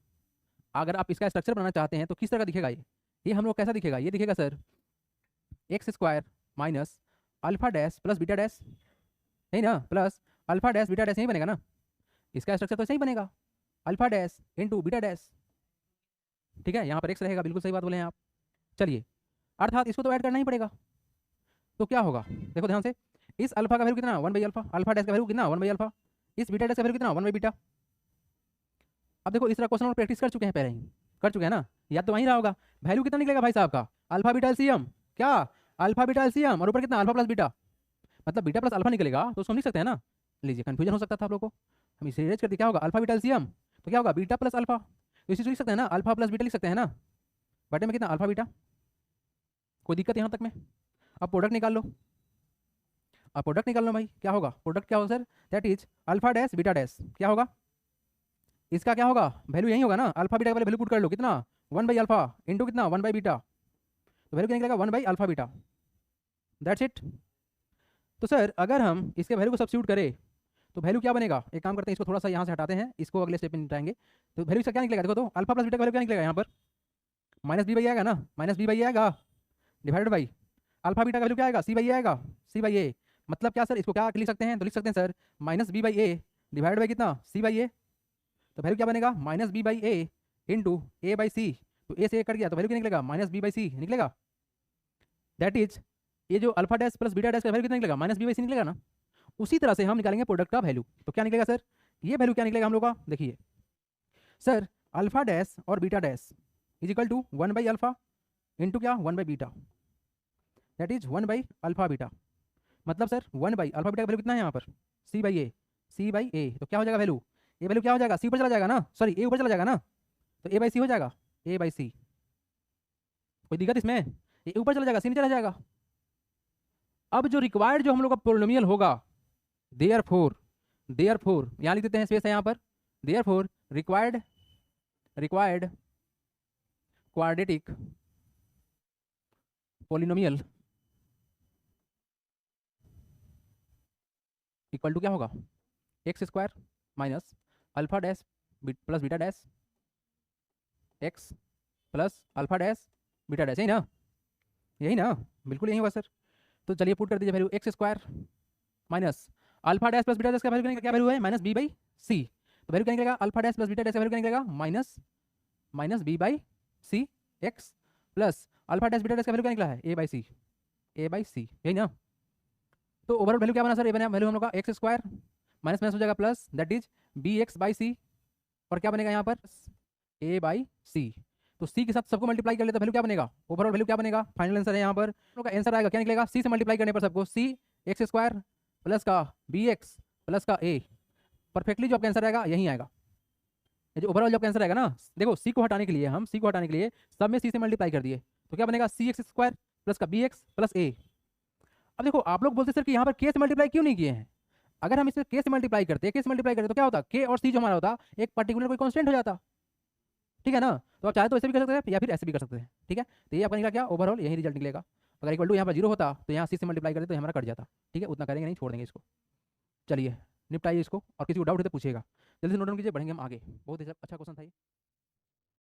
अगर आप इसका स्ट्रक्चर बनाना चाहते हैं तो किस तरह का दिखेगा ये हम लोग कैसा दिखेगा? ये दिखेगा sir x square minus alpha dash plus beta dash, यही ना, plus alpha dash beta dash, यही बनेगा ना। इसका स्ट्रक्चर तो सही बनेगा, alpha dash into beta dash, ठीक है। यहाँ पर एक्स रहेगा, बिल्कुल सही बात बोले हैं आप। चलिए अर्थात इसको तो ऐड करना ही पड़ेगा। तो क्या होगा देखो ध्यान से, इस अल्फा का वैल्यू कितना? 1/अल्फा, अल्फा डैश का वैल्यू कितना? 1/अल्फा, इस बीटा डैश का वैल्यू कितना? 1/बीटा। अब देखो इस तरह क्वेश्चन हम प्रैक्टिस कर चुके हैं, पहले ही कर चुके हैं ना, याद तो वहीं रहा होगा। वैल्यू कितना निकलेगा भाई साहब का? अल्फा बीटा एलसीएम, क्या? अल्फा बीटा एलसीएम, और ऊपर कितना? अल्फा प्लस बीटा, मतलब बीटा प्लस अल्फा निकलेगा, तो उसको हम लिख सकते हैं ना। लीजिए कंफ्यूजन हो सकता था आप लोग को, हम इसे इरेज कर दिया। क्या होगा? अल्फा बीटा एलसीएम, तो क्या होगा? Beta plus alpha. तो इसी से लिख सकते हैं ना, अल्फा प्लस बीटा लिख सकते हैं ना, बटे में कितना? Alpha beta. कोई दिक्कत यहाँ तक में? अब प्रोडक्ट निकाल लो, अब प्रोडक्ट निकाल लो भाई। क्या होगा प्रोडक्ट? क्या होगा sir? That is alpha dash beta dash, क्या होगा? इसका क्या होगा? वैल्यू यही होगा ना, अल्फा बीटा का वैल्यू पुट कर लो, कितना? 1/अल्फा इंटू कितना? 1/बीटा, तो वैल्यू क्या निकलेगा? 1/अल्फा बीटा, दैट्स इट। तो सर अगर हम इसके वैल्यू को सब्स्टिट्यूट करें तो वैल्यू क्या बनेगा? एक काम करते हैं, इसको थोड़ा सा यहाँ से हटाते हैं, इसको अगले स्टेप में निपटाएंगे। तो वैल्यू इसका क्या निकलेगा? देखो तो अल्फा प्लस बीटा का वैल्यू क्या निकलेगा यहाँ पर? माइनस बी बाई आएगा ना, माइनस बी बाई आएगा डिवाइडेड बाई अल्फा बीटा का वैल्यू क्या आएगा? सी बाई आएगा, सी बाई ए। मतलब क्या सर, इसको क्या लिख सकते हैं? तो लिख सकते हैं sir minus B by A divide by कितना? C by A. तो वैल्यू क्या बनेगा? Minus B by A into A by C, तो ए से ए कट गया, तो वैल्यू क्या निकलेगा? माइनस बी बाई सी निकलेगा। दैट इज ये जो alpha dash plus beta dash का वैल्यू कितना निकलेगा? माइनस बी बाई सी निकलेगा ना। उसी तरह से हम निकालेंगे प्रोडक्ट का वैल्यू, तो क्या निकलेगा सर? ये वैल्यू क्या निकलेगा हम लोग का? देखिए सर अल्फा डैश और beta dash is equal to 1/अल्फा इंटू क्या? 1/बीटा, दैट इज 1/अल्फा बीटा। मतलब सर 1/अल्फा बीटा का वैल्यू कितना है यहाँ पर? सी by A, C by A, तो क्या हो जाएगा वैल्यू, ए वैल्यू क्या हो जाएगा, सी ऊपर चला जाएगा ना, सॉरी ए ऊपर चला जाएगा ना, तो ए बाई सी हो जाएगा, ए बाई सी। कोई दिक्कत इसमें, ए ऊपर चला जाएगा सी नीचे रह जाएगा। अब जो रिक्वायर्ड जो हम लोग का पोलिनोमियल होगा, देयरफॉर यहाँ लिख देते हैं, स्पेस है यहाँ पर, therefore required quadratic polynomial equal to क्या होगा, X square minus alpha dash plus beta dash X plus alpha dash beta dash, यही ना, यही ना, बिल्कुल यही होगा सर। तो चलिए पुट कर दीजिए value X square minus alpha dash plus beta dash का वैल्यू क्या वैल्यू है, माइनस बी बाई सी। तो वैल्यू क्या निकलेगा, alpha dash plus beta dash का वैल्यू क्या निकलेगा, minus B by C X plus alpha dash beta dash का वैल्यू क्या निकला है, ए बाई सी, यही ना। तो ओवरऑल वैल्यू क्या बना सर, ये बना वैल्यू हम लोग का एक्स स्क्वायर माइनस माइनस हो जाएगा plus, that is B X by C, और क्या बनेगा यहाँ पर ए बाई सी। तो सी के साथ सबको मल्टीप्लाई कर ले तो वैल्यू क्या बनेगा, ओवरऑल वैल्यू क्या बनेगा, फाइनल आंसर है यहाँ पर, हम लोग का आंसर आएगा क्या निकलेगा, सी से मल्टीप्लाई करने पर सबको सी एक्स स्क्वायर प्लस का बी एक्स प्लस का ए, परफेक्टली जो आपका आंसर आएगा यही आएगा। ये जो ओवरऑल जो आपका आंसर आएगा ना, देखो सी को हटाने के लिए हम सी को हटाने के लिए सब में सी से मल्टीप्लाई कर दिए, तो क्या बनेगा सी एक्स स्क्वायर प्लस का बी एक्स प्लस ए। अब देखो आप लोग बोलते सर कि यहाँ पर के से मल्टीप्लाई क्यों नहीं किए हैं, अगर हम इसे के से मल्टीप्लाई करते, के से मल्टीप्लाई करते तो क्या होता, के और सी जो हमारा होता एक पर्टिकुलर कोई कांस्टेंट हो जाता, ठीक है ना। तो आप चाहे तो ऐसे भी कर सकते हैं या फिर ऐसे भी कर सकते हैं, ठीक है। तो ये आपका निकला क्या, ओवरऑल यही रिजल्ट निकलेगा। अगर इक्वल टू यहाँ पर जीरो होता तो यहाँ सी से मल्टीप्लाई करते तो हमारा कट जाता, ठीक है, उतना करेंगे नहीं, छोड़ देंगे इसको। चलिए निपटाइए इसको, और किसी को डाउट है तो पूछिएगा, जल्दी से नोट डाउन कीजिए, बढ़ेंगे हम आगे। बहुत अच्छा क्वेश्चन था ये।